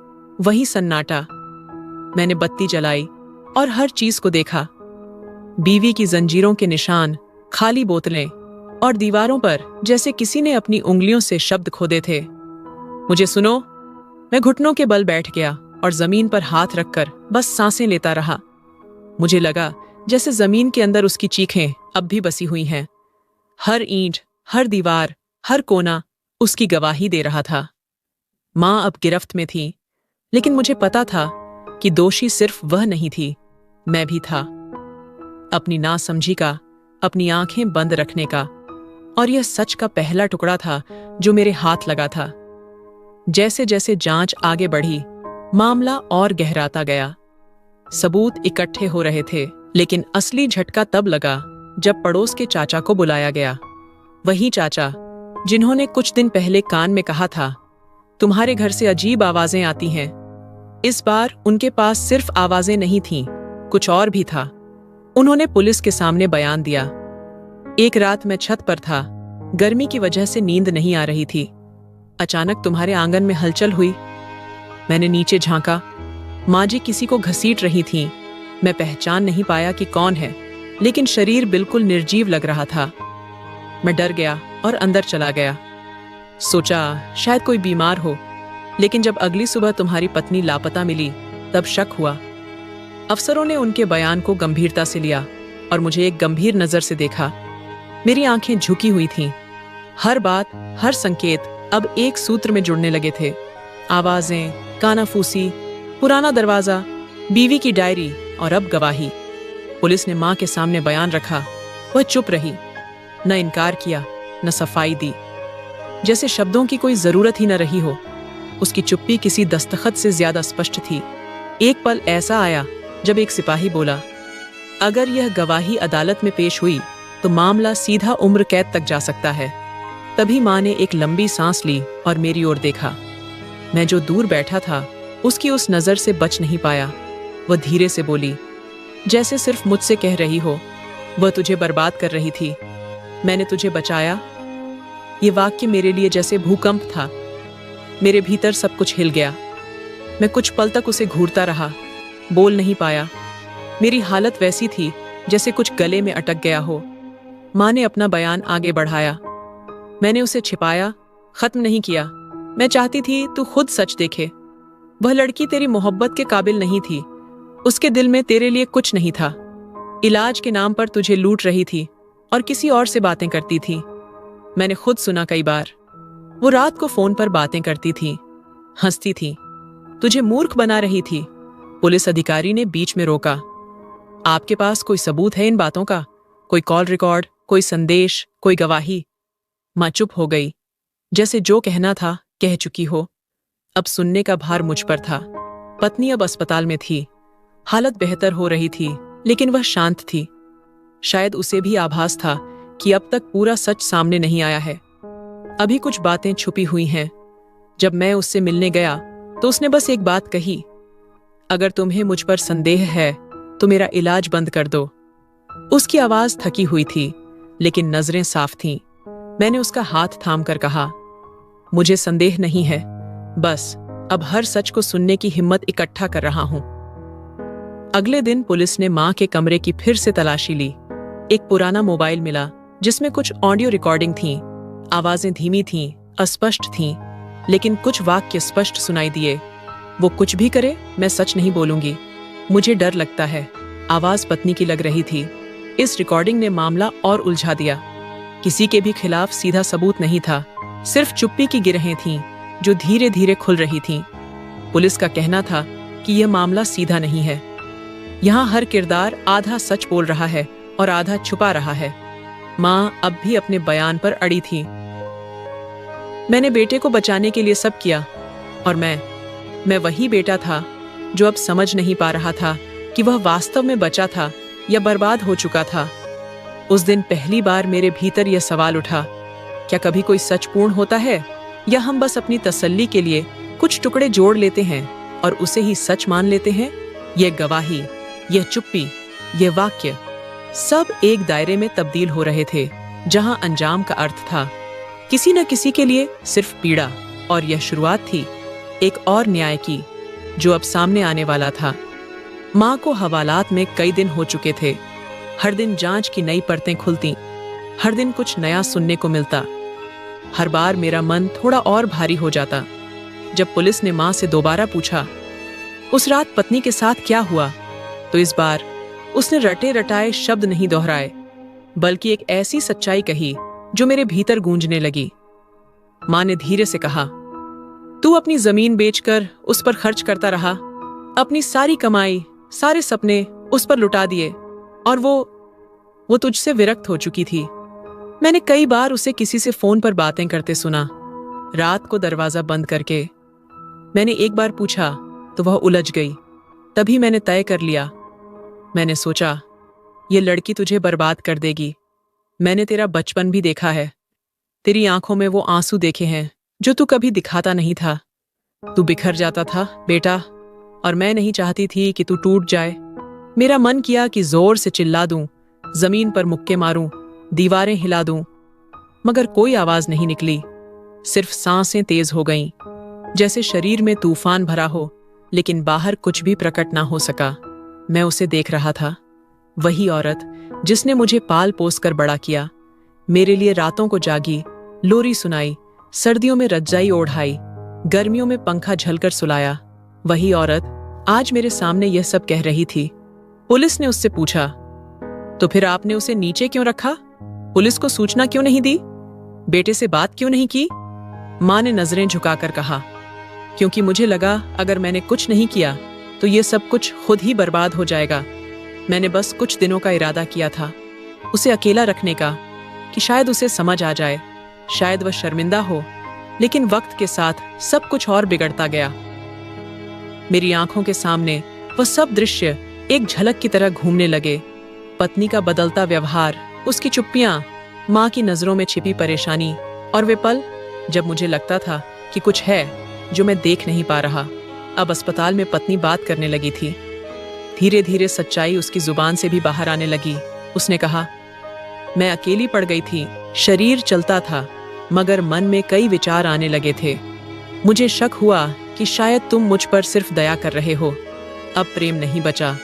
वही सन्नाटा। मैंने बत्ती जलाई और हर चीज को देखा। बीवी की जंजीरों के निशान, खाली बोतलें, और दीवारों पर जैसे किसी ने अपनी उंगलियों से शब्द खोदे थे। मुझे सुनो। मैं घुटनों के बल बैठ गया और जमीन पर हाथ रखकर बस सांसें लेता रहा। मुझे लगा जैसे जमीन के अंदर उसकी चीखें अब भी बसी हुई हैं। हर ईंट, हर दीवार, हर कोना उसकी गवाही दे रहा था। मां अब गिरफ्त में थी, लेकिन मुझे पता था कि दोषी सिर्फ वह नहीं थी, मैं भी था। अपनी नासमझी का, अपनी आंखें बंद रखने का, और यह सच का पहला टुकड़ा था जो मेरे हाथ लगा था। जैसे जैसे जांच आगे बढ़ी, मामला और गहराता गया। सबूत इकट्ठे हो रहे थे, लेकिन असली झटका तब लगा जब पड़ोस के चाचा को बुलाया गया। वही चाचा जिन्होंने कुछ दिन पहले कान में कहा था, तुम्हारे घर से अजीब आवाजें आती हैं। इस बार उनके पास सिर्फ आवाजें नहीं थीं, कुछ और भी था। उन्होंने पुलिस के सामने बयान दिया। एक रात मैं छत पर था, गर्मी की वजह से नींद नहीं आ रही थी। अचानक तुम्हारे आंगन में हलचल हुई। मैंने नीचे झांका। माँ जी किसी को घसीट रही थीं। मैं पहचान नहीं पाया कि कौन है, लेकिन शरीर बिल्कुल निर्जीव लग रहा था। मैं डर गया और अंदर चला गया। सोचा शायद कोई बीमार हो, लेकिन जब अगली सुबह तुम्हारी पत्नी लापता मिली, तब शक हुआ। अफसरों ने उनके बयान को गंभीरता से लिया और मुझे एक गंभीर नजर से देखा। मेरी आंखें झुकी हुई थीं। हर बात, हर संकेत अब एक सूत्र में जुड़ने लगे थे। आवाजें, कानाफूसी, पुराना दरवाजा, बीवी की डायरी और अब गवाही। पुलिस ने मां के सामने बयान रखा। वह चुप रही, न इनकार किया, न सफाई दी, जैसे शब्दों की कोई जरूरत ही न रही हो। उसकी चुप्पी किसी दस्तखत से ज्यादा स्पष्ट थी। एक पल ऐसा आया जब एक सिपाही बोला, अगर यह गवाही अदालत में पेश हुई तो मामला सीधा उम्र कैद तक जा सकता है। तभी मां ने एक लंबी सांस ली और मेरी ओर देखा। मैं जो दूर बैठा था, उसकी उस नजर से बच नहीं पाया। वह धीरे से बोली, जैसे सिर्फ मुझसे कह रही हो, वह तुझे बर्बाद कर रही थी, मैंने तुझे बचाया। ये वाक्य मेरे लिए जैसे भूकंप था। मेरे भीतर सब कुछ हिल गया। मैं कुछ पल तक उसे घूरता रहा, बोल नहीं पाया। मेरी हालत वैसी थी जैसे कुछ गले में अटक गया हो। माँ ने अपना बयान आगे बढ़ाया। मैंने उसे छिपाया, खत्म नहीं किया। मैं चाहती थी तू खुद सच देखे। वह लड़की तेरी मोहब्बत के काबिल नहीं थी। उसके दिल में तेरे लिए कुछ नहीं था। इलाज के नाम पर तुझे लूट रही थी और किसी और से बातें करती थी। मैंने खुद सुना कई बार। वो रात को फोन पर बातें करती थी, हंसती थी, तुझे मूर्ख बना रही थी। पुलिस अधिकारी ने बीच में रोका। आपके पास कोई सबूत है इन बातों का? कोई कॉल रिकॉर्ड, कोई संदेश, कोई गवाही? माँ चुप हो गई, जैसे जो कहना था कह चुकी हो। अब सुनने का भार मुझ पर था। पत्नी अब अस्पताल में थी। हालत बेहतर हो रही थी, लेकिन वह शांत थी। शायद उसे भी आभास था कि अब तक पूरा सच सामने नहीं आया है। अभी कुछ बातें छुपी हुई हैं। जब मैं उससे मिलने गया तो उसने बस एक बात कही, अगर तुम्हें मुझ पर संदेह है तो मेरा इलाज बंद कर दो। उसकी आवाज थकी हुई थी, लेकिन नजरें साफ थीं। मैंने उसका हाथ थाम कर कहा, मुझे संदेह नहीं है, बस अब हर सच को सुनने की हिम्मत इकट्ठा कर रहा हूं। अगले दिन पुलिस ने मां के कमरे की फिर से तलाशी ली। एक पुराना मोबाइल मिला जिसमें कुछ ऑडियो रिकॉर्डिंग थीं। आवाजें धीमी थीं, अस्पष्ट थीं, लेकिन कुछ वाक्य स्पष्ट सुनाई दिए। वो कुछ भी करे, मैं सच नहीं बोलूंगी। मुझे डर लगता है। आवाज पत्नी की लग रही थी। इस रिकॉर्डिंग ने मामला और उलझा दिया। किसी के भी खिलाफ सीधा सबूत नहीं था, सिर्फ चुप्पी की गिरहें थीं जो धीरे धीरे खुल रही थीं। पुलिस का कहना था कि यह मामला सीधा नहीं है। यहाँ हर किरदार आधा सच बोल रहा है और आधा छुपा रहा है। माँ अब भी अपने बयान पर अड़ी थी। मैंने बेटे को बचाने के लिए सब किया, और मैं वही बेटा था जो अब समझ नहीं पा रहा था कि वह वास्तव में बचा था या बर्बाद हो चुका था। उस दिन पहली बार मेरे भीतर यह सवाल उठा, क्या कभी कोई सच पूर्ण होता है, या हम बस अपनी तसल्ली के लिए कुछ टुकड़े जोड़ लेते हैं और उसे ही सच मान लेते हैं? यह गवाही, यह चुप्पी, यह वाक्य, सब एक दायरे में तब्दील हो रहे थे जहां अंजाम का अर्थ था किसी न किसी के लिए सिर्फ पीड़ा, और यह शुरुआत थी एक और न्याय की जो अब सामने आने वाला था। माँ को हवालात में कई दिन हो चुके थे। हर दिन जांच की नई परतें खुलती, हर दिन कुछ नया सुनने को मिलता। हर बार मेरा मन थोड़ा और भारी हो जाता। जब पुलिस ने माँ से दोबारा पूछा, उस रात पत्नी के साथ क्या हुआ, तो इस बार उसने रटे रटाए शब्द नहीं दोहराए, बल्कि एक ऐसी सच्चाई कही जो मेरे भीतर गूंजने लगी। माँ ने धीरे से कहा, तू अपनी जमीन बेचकर उस पर खर्च करता रहा, अपनी सारी कमाई, सारे सपने उस पर लुटा दिए, और वो तुझसे विरक्त हो चुकी थी। मैंने कई बार उसे किसी से फोन पर बातें करते सुना, रात को दरवाजा बंद करके। मैंने एक बार पूछा तो वह उलझ गई। तभी मैंने तय कर लिया। मैंने सोचा, ये लड़की तुझे बर्बाद कर देगी। मैंने तेरा बचपन भी देखा है, तेरी आंखों में वो आंसू देखे हैं जो तू कभी दिखाता नहीं था। तू बिखर जाता था बेटा, और मैं नहीं चाहती थी कि तू टूट जाए। मेरा मन किया कि जोर से चिल्ला दूं, जमीन पर मुक्के मारूं, दीवारें हिला दूं, मगर कोई आवाज नहीं निकली। सिर्फ सांसें तेज हो गईं, जैसे शरीर में तूफान भरा हो, लेकिन बाहर कुछ भी प्रकट ना हो सका। मैं उसे देख रहा था, वही औरत जिसने मुझे पाल पोस कर बड़ा किया, मेरे लिए रातों को जागी, लोरी सुनाई, सर्दियों में रजाई ओढ़ाई, गर्मियों में पंखा झलकर सुलाया। वही औरत आज मेरे सामने यह सब कह रही थी। पुलिस ने उससे पूछा, तो फिर आपने उसे नीचे क्यों रखा? पुलिस को सूचना क्यों नहीं दी? बेटे से बात क्यों नहीं की? माँ ने नजरें झुकाकर कहा, क्योंकि मुझे लगा अगर मैंने कुछ नहीं किया तो ये सब कुछ खुद ही बर्बाद हो जाएगा। मैंने बस कुछ दिनों का इरादा किया था, उसे अकेला रखने का, कि शायद उसे समझ आ जाए, शायद वह शर्मिंदा हो। लेकिन वक्त के साथ सब कुछ और बिगड़ता गया। मेरी आंखों के सामने वह सब दृश्य एक झलक की तरह घूमने लगे। पत्नी का बदलता व्यवहार, उसकी चुप्पियां, माँ की नजरों में छिपी परेशानी, और वे पल जब मुझे लगता था कि कुछ है जो मैं देख नहीं पा रहा। अब अस्पताल में पत्नी बात करने लगी थी। धीरे धीरे सच्चाई उसकी जुबान से भी बाहर आने लगी। उसने कहा, मैं अकेली पड़ गई थी, शरीर चलता था मगर मन में कई विचार आने लगे थे। मुझे शक हुआ कि शायद तुम मुझ पर सिर्फ दया कर रहे हो, अब प्रेम नहीं बचा।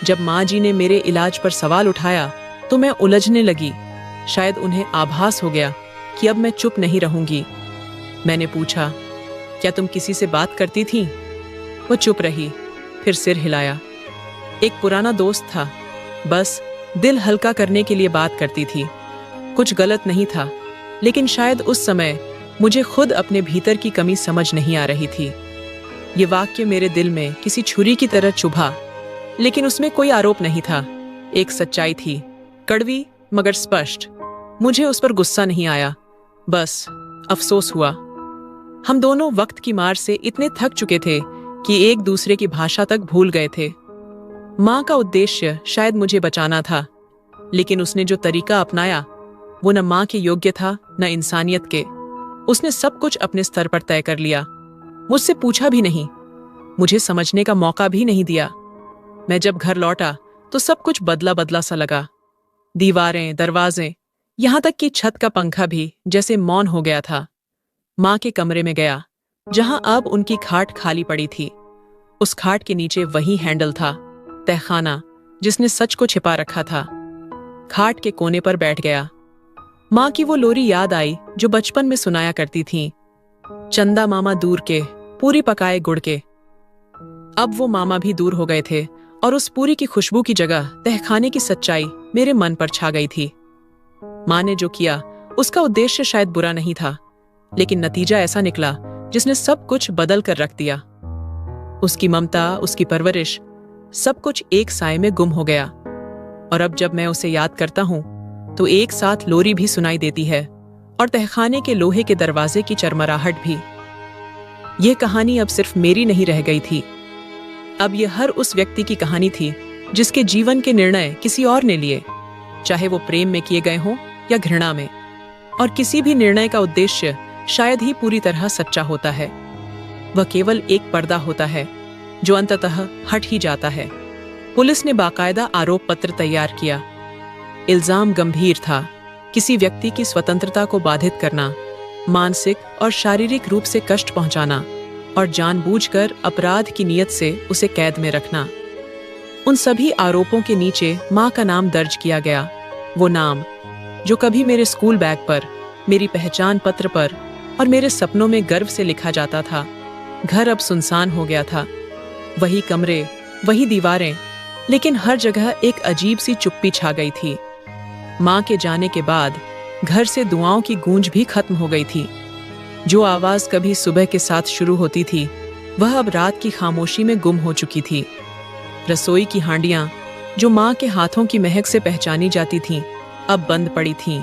जब माँ जी ने मेरे इलाज पर सवाल उठाया तो मैं उलझने लगी। शायद उन्हें आभास हो गया कि अब मैं चुप नहीं रहूंगी। मैंने पूछा, क्या तुम किसी से बात करती थी? वो चुप रही, फिर सिर हिलाया। एक पुराना दोस्त था, बस दिल हल्का करने के लिए बात करती थी। कुछ गलत नहीं था, लेकिन शायद उस समय मुझे खुद अपने भीतर की कमी समझ नहीं आ रही थी। ये वाक्य मेरे दिल में किसी छुरी की तरह चुभा, लेकिन उसमें कोई आरोप नहीं था। एक सच्चाई थी, कड़वी मगर स्पष्ट। मुझे उस पर गुस्सा नहीं आया, बस अफसोस हुआ। हम दोनों वक्त की मार से इतने थक चुके थे कि एक दूसरे की भाषा तक भूल गए थे। माँ का उद्देश्य शायद मुझे बचाना था, लेकिन उसने जो तरीका अपनाया वो न माँ के योग्य था न इंसानियत के। उसने सब कुछ अपने स्तर पर तय कर लिया, मुझसे पूछा भी नहीं, मुझे समझने का मौका भी नहीं दिया। मैं जब घर लौटा तो सब कुछ बदला बदला सा लगा। दीवारें, दरवाजे, यहां तक कि छत का पंखा भी जैसे मौन हो गया था। माँ के कमरे में गया, जहां अब उनकी खाट खाली पड़ी थी। उस खाट के नीचे वही हैंडल था, तहखाना जिसने सच को छिपा रखा था। खाट के कोने पर बैठ गया। माँ की वो लोरी याद आई जो बचपन में सुनाया करती थीं, चंदा मामा दूर के, पूरी पकाए गुड़ के। अब वो मामा भी दूर हो गए थे और उस पूरी की खुशबू की जगह तहखाने की सच्चाई मेरे मन पर छा गई थी। माँ ने जो किया उसका उद्देश्य शायद बुरा नहीं था, लेकिन नतीजा ऐसा निकला जिसने सब कुछ बदल कर रख दिया। उसकी ममता, उसकी परवरिश, सब कुछ एक साए में गुम हो गया। और अब जब मैं उसे याद करता हूं तो एक साथ लोरी भी सुनाई देती है और तहखाने के लोहे के दरवाजे की चरमराहट भी। यह कहानी अब सिर्फ मेरी नहीं रह गई थी, अब यह हर उस व्यक्ति की कहानी थी जिसके जीवन के निर्णय किसी और ने लिए, चाहे वो प्रेम में किए गए हों या घृणा में। और किसी भी निर्णय का उद्देश्य शायद ही पूरी तरह सच्चा होता है, वह केवल एक पर्दा होता है जो अंततः हट ही जाता है। पुलिस ने बाकायदा आरोप पत्र तैयार किया। इल्जाम गंभीर था, किसी व्यक्ति की स्वतंत्रता को बाधित करना, मानसिक और शारीरिक रूप से कष्ट पहुंचाना और जानबूझकर अपराध की नीयत से उसे कैद में रखना। उन सभी आरोपों के नीचे माँ का नाम दर्ज किया गया, वो नाम जो कभी मेरे स्कूल बैग पर, मेरी पहचान पत्र पर और मेरे सपनों में गर्व से लिखा जाता था। घर अब सुनसान हो गया था, वही कमरे, वही दीवारें, लेकिन हर जगह एक अजीब सी चुप्पी छा गई थी। माँ के जाने के बाद घर से दुआओं की गूंज भी खत्म हो गई थी। जो आवाज कभी सुबह के साथ शुरू होती थी, वह अब रात की खामोशी में गुम हो चुकी थी। रसोई की हांडियां, जो माँ के हाथों की महक से पहचानी जाती थीं, अब बंद पड़ी थीं।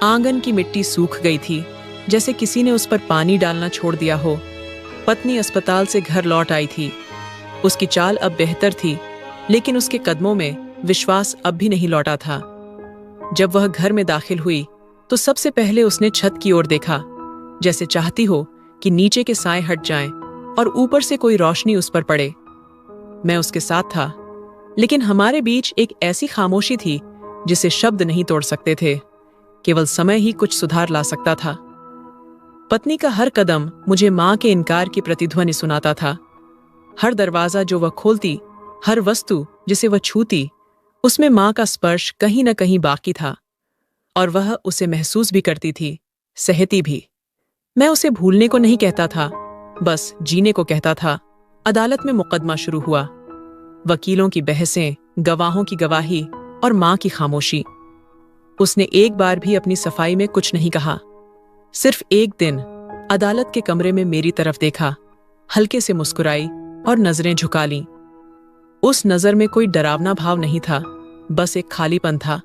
आंगन की मिट्टी सूख गई थी, जैसे किसी ने उस पर पानी डालना छोड़ दिया हो। पत्नी अस्पताल से घर लौट आई थी। उसकी चाल अब बेहतर थी, लेकिन उसके कदमों में विश्वास अब भी नहीं लौटा था। जब वह घर में दाखिल हुई तो सबसे पहले उसने छत की ओर देखा, जैसे चाहती हो कि नीचे के साए हट जाएं और ऊपर से कोई रोशनी उस पर पड़े। मैं उसके साथ था, लेकिन हमारे बीच एक ऐसी खामोशी थी जिसे शब्द नहीं तोड़ सकते थे। केवल समय ही कुछ सुधार ला सकता था। पत्नी का हर कदम मुझे माँ के इनकार की प्रतिध्वनि सुनाता था। हर दरवाजा जो वह खोलती, हर वस्तु जिसे वह छूती, उसमें माँ का स्पर्श कहीं न कहीं बाकी था। और वह उसे महसूस भी करती थी, सहती भी। मैं उसे भूलने को नहीं कहता था, बस जीने को कहता था। अदालत में मुकदमा शुरू हुआ। वकीलों की बहसें, गवाहों की गवाही और माँ की खामोशी। उसने एक बार भी अपनी सफाई में कुछ नहीं कहा। सिर्फ एक दिन अदालत के कमरे में मेरी तरफ देखा, हल्के से मुस्कुराई और नजरें झुका लीं। उस नजर में कोई डरावना भाव नहीं था, बस एक खालीपन था,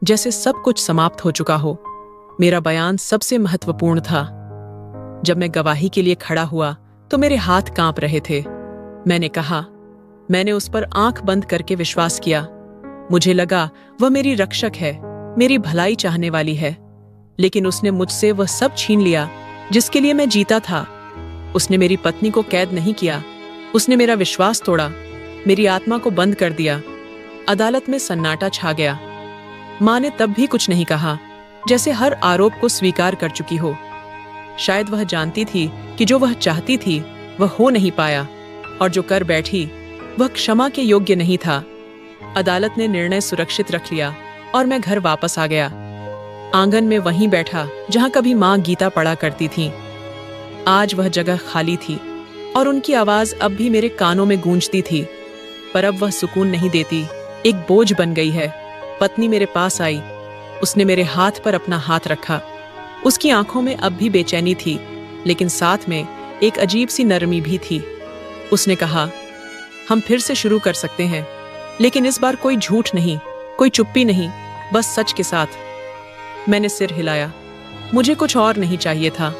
जैसे सब कुछ समाप्त हो चुका हो। मेरा बयान सबसे महत्वपूर्ण था। जब मैं गवाही के लिए खड़ा हुआ तो मेरे हाथ कांप रहे थे। मैंने कहा, मैंने उस पर आंख बंद करके विश्वास किया। मुझे लगा वह मेरी रक्षक है, मेरी भलाई चाहने वाली है, लेकिन उसने मुझसे वह सब छीन लिया जिसके लिए मैं जीता था। उसने मेरी पत्नी को कैद नहीं किया, उसने मेरा विश्वास तोड़ा, मेरी आत्मा को बंद कर दिया। अदालत में सन्नाटा छा गया। माँ ने तब भी कुछ नहीं कहा, जैसे हर आरोप को स्वीकार कर चुकी हो। शायद वह जानती थी कि जो वह चाहती थी वह हो नहीं पाया, और जो कर बैठी वह क्षमा के योग्य नहीं था, अदालत ने निर्णय सुरक्षित रख लिया और मैं घर वापस आ गया। आंगन में वहीं बैठा जहां कभी माँ गीता पढ़ा करती थीं। आज वह जगह खाली थी और उनकी आवाज अब भी मेरे कानों में गूंजती थी, पर अब वह सुकून नहीं देती, एक बोझ बन गई है। पत्नी मेरे पास आई। उसने मेरे हाथ पर अपना हाथ रखा। उसकी आंखों में अब भी बेचैनी थी, लेकिन साथ में एक अजीब सी नरमी भी थी। उसने कहा, हम फिर से शुरू कर सकते हैं, लेकिन इस बार कोई झूठ नहीं, कोई चुप्पी नहीं, बस सच के साथ। मैंने सिर हिलाया। मुझे कुछ और नहीं चाहिए था,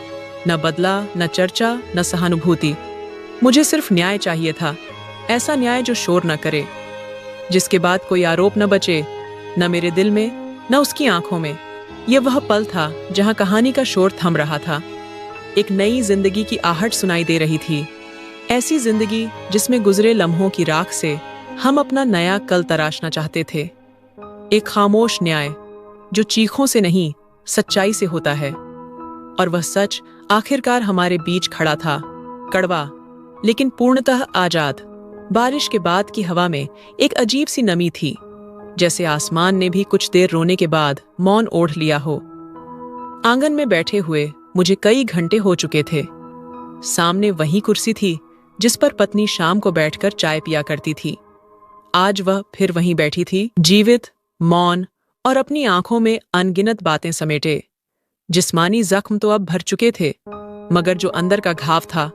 न बदला, न चर्चा, न सहानुभूति। मुझे सिर्फ न्याय चाहिए था, ऐसा न्याय जो शोर न करे, जिसके बाद कोई आरोप न बचे, न मेरे दिल में न उसकी आंखों में। यह वह पल था जहां कहानी का शोर थम रहा था। एक नई जिंदगी की आहट सुनाई दे रही थी, ऐसी जिंदगी जिसमें गुजरे लम्हों की राख से हम अपना नया कल तराशना चाहते थे। एक खामोश न्याय जो चीखों से नहीं, सच्चाई से होता है। और वह सच आखिरकार हमारे बीच खड़ा था, कड़वा लेकिन पूर्णतः आजाद। बारिश के बाद की हवा में एक अजीब सी नमी थी, जैसे आसमान ने भी कुछ देर रोने के बाद मौन ओढ़ लिया हो। आंगन में बैठे हुए मुझे कई घंटे हो चुके थे। सामने वही कुर्सी थी जिस पर पत्नी शाम को बैठकर चाय पिया करती थी। आज वह फिर वहीं बैठी थी, जीवित, मौन और अपनी आंखों में अनगिनत बातें समेटे। जिस्मानी जख्म तो अब भर चुके थे, मगर जो अंदर का घाव था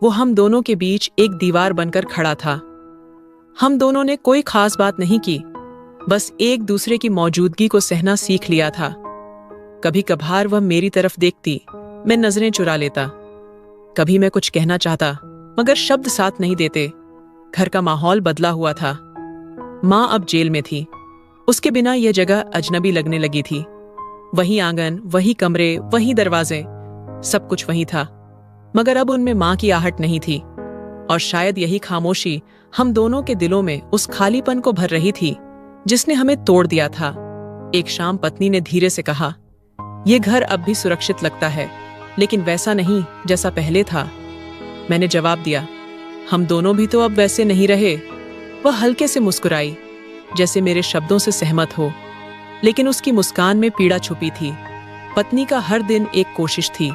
वो हम दोनों के बीच एक दीवार बनकर खड़ा था। हम दोनों ने कोई खास बात नहीं की, बस एक दूसरे की मौजूदगी को सहना सीख लिया था। कभी कभार वह मेरी तरफ देखती, मैं नजरें चुरा लेता। कभी मैं कुछ कहना चाहता, मगर शब्द साथ नहीं देते। घर का माहौल बदला हुआ था। माँ अब जेल में थी। उसके बिना यह जगह अजनबी लगने लगी थी। वही आंगन, वही कमरे, वही दरवाजे, सब कुछ वही था, मगर अब उनमें माँ की आहट नहीं थी। और शायद यही खामोशी हम दोनों के दिलों में उस खालीपन को भर रही थी जिसने हमें तोड़ दिया था। एक शाम पत्नी ने धीरे से कहा, यह घर अब भी सुरक्षित लगता है, लेकिन वैसा नहीं जैसा पहले था। मैंने जवाब दिया, हम दोनों भी तो अब वैसे नहीं रहे। वह हल्के से मुस्कुराई, जैसे मेरे शब्दों से सहमत हो, लेकिन उसकी मुस्कान में पीड़ा छुपी थी। पत्नी का हर दिन एक कोशिश थी,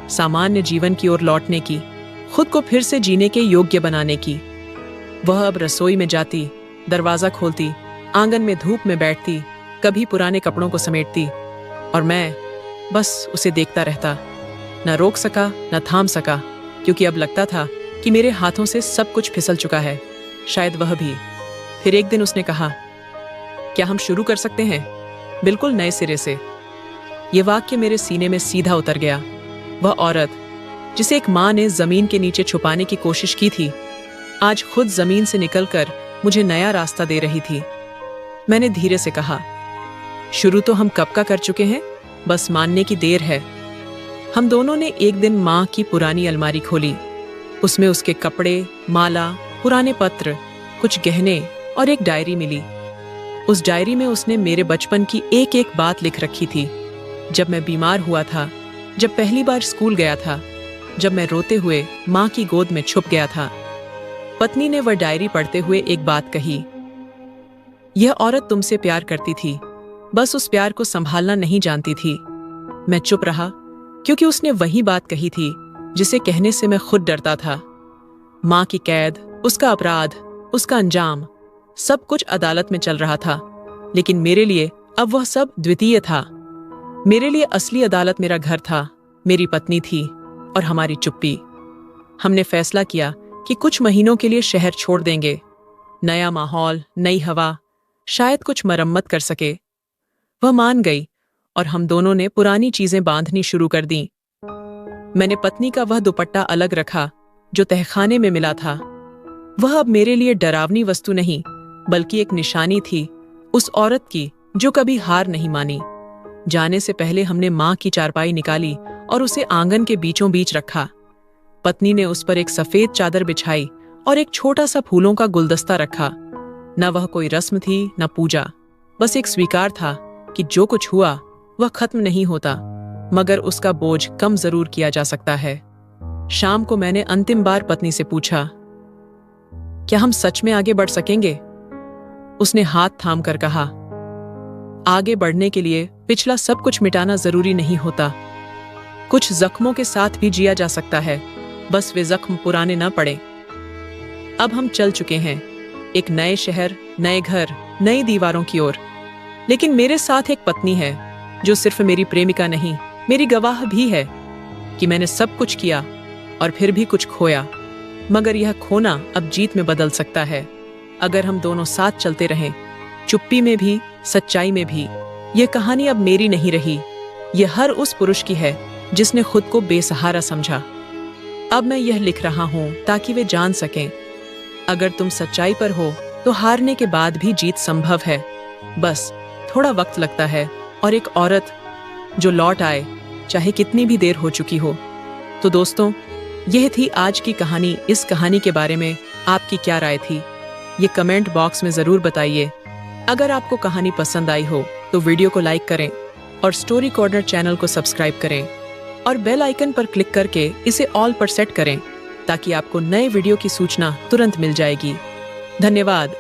सामान्य जीवन की ओर लौटने की, खुद को फिर से जीने के योग्य बनाने की। वह अब रसोई में जाती, दरवाजा खोलती, आंगन में धूप में बैठती, कभी पुराने कपड़ों को समेटती, और मैं बस उसे देखता रहता। न रोक सका, न थाम सका, क्योंकि अब लगता था कि मेरे हाथों से सब कुछ फिसल चुका है, शायद वह भी। फिर एक दिन उसने कहा, क्या हम शुरू कर सकते हैं, बिल्कुल नए सिरे से। यह वाक्य मेरे सीने में सीधा उतर गया। वह औरत जिसे एक माँ ने जमीन के नीचे छुपाने की कोशिश की थी, आज खुद जमीन से निकलकर मुझे नया रास्ता दे रही थी। मैंने धीरे से कहा, शुरू तो हम कब का कर चुके हैं, बस मानने की देर है। हम दोनों ने एक दिन माँ की पुरानी अलमारी खोली। उसमें उसके कपड़े, माला, पुराने पत्र, कुछ गहने और एक डायरी मिली। उस डायरी में उसने मेरे बचपन की एक एक बात लिख रखी थी। जब मैं बीमार हुआ था, जब पहली बार स्कूल गया था, जब मैं रोते हुए माँ की गोद में छुप गया था। पत्नी ने वह डायरी पढ़ते हुए एक बात कही, यह औरत तुमसे प्यार करती थी, बस उस प्यार को संभालना नहीं जानती थी। मैं चुप रहा, क्योंकि उसने वही बात कही थी जिसे कहने से मैं खुद डरता था। माँ की कैद, उसका अपराध, उसका अंजाम, सब कुछ अदालत में चल रहा था, लेकिन मेरे लिए अब वह सब द्वितीय था। मेरे लिए असली अदालत मेरा घर था, मेरी पत्नी थी और हमारी चुप्पी। हमने फैसला किया कि कुछ महीनों के लिए शहर छोड़ देंगे। नया माहौल, नई हवा, शायद कुछ मरम्मत कर सके। वह मान गई और हम दोनों ने पुरानी चीजें बांधनी शुरू कर दी। मैंने पत्नी का वह दुपट्टा अलग रखा जो तहखाने में मिला था। वह अब मेरे लिए डरावनी वस्तु नहीं, बल्कि एक निशानी थी उस औरत की जो कभी हार नहीं मानी। जाने से पहले हमने माँ की चारपाई निकाली और उसे आंगन के बीचों बीच रखा। पत्नी ने उस पर एक सफेद चादर बिछाई और एक छोटा सा फूलों का गुलदस्ता रखा। न वह कोई रस्म थी, न पूजा, बस एक स्वीकार था कि जो कुछ हुआ वह खत्म नहीं होता, मगर उसका बोझ कम जरूर किया जा सकता है। शाम को मैंने अंतिम बार पत्नी से पूछा, क्या हम सच में आगे बढ़ सकेंगे? उसने हाथ थाम कर कहा, आगे बढ़ने के लिए पिछला सब कुछ मिटाना जरूरी नहीं होता। कुछ जख्मों के साथ भी जिया जा सकता है, बस वे जख्म पुराने न पड़े। अब हम चल चुके हैं, एक नए शहर, नए घर, नई दीवारों की ओर। लेकिन मेरे साथ एक पत्नी है जो सिर्फ मेरी प्रेमिका नहीं, मेरी गवाह भी है कि मैंने सब कुछ किया और फिर भी कुछ खोया। मगर यह खोना अब जीत में बदल सकता है, अगर हम दोनों साथ चलते रहें, चुप्पी में भी, सच्चाई में भी। यह कहानी अब मेरी नहीं रही, यह हर उस पुरुष की है जिसने खुद को बेसहारा समझा। अब मैं यह लिख रहा हूं ताकि वे जान सकें, अगर तुम सच्चाई पर हो तो हारने के बाद भी जीत संभव है। बस थोड़ा वक्त लगता है, और एक औरत जो लौट आए, चाहे कितनी भी देर हो चुकी हो। तो दोस्तों, यह थी आज की कहानी। इस कहानी के बारे में आपकी क्या राय थी, ये कमेंट बॉक्स में ज़रूर बताइए। अगर आपको कहानी पसंद आई हो तो वीडियो को लाइक करें और स्टोरी कॉर्नर चैनल को सब्सक्राइब करें और बेल आइकन पर क्लिक करके इसे ऑल पर सेट करें ताकि आपको नए वीडियो की सूचना तुरंत मिल जाएगी। धन्यवाद।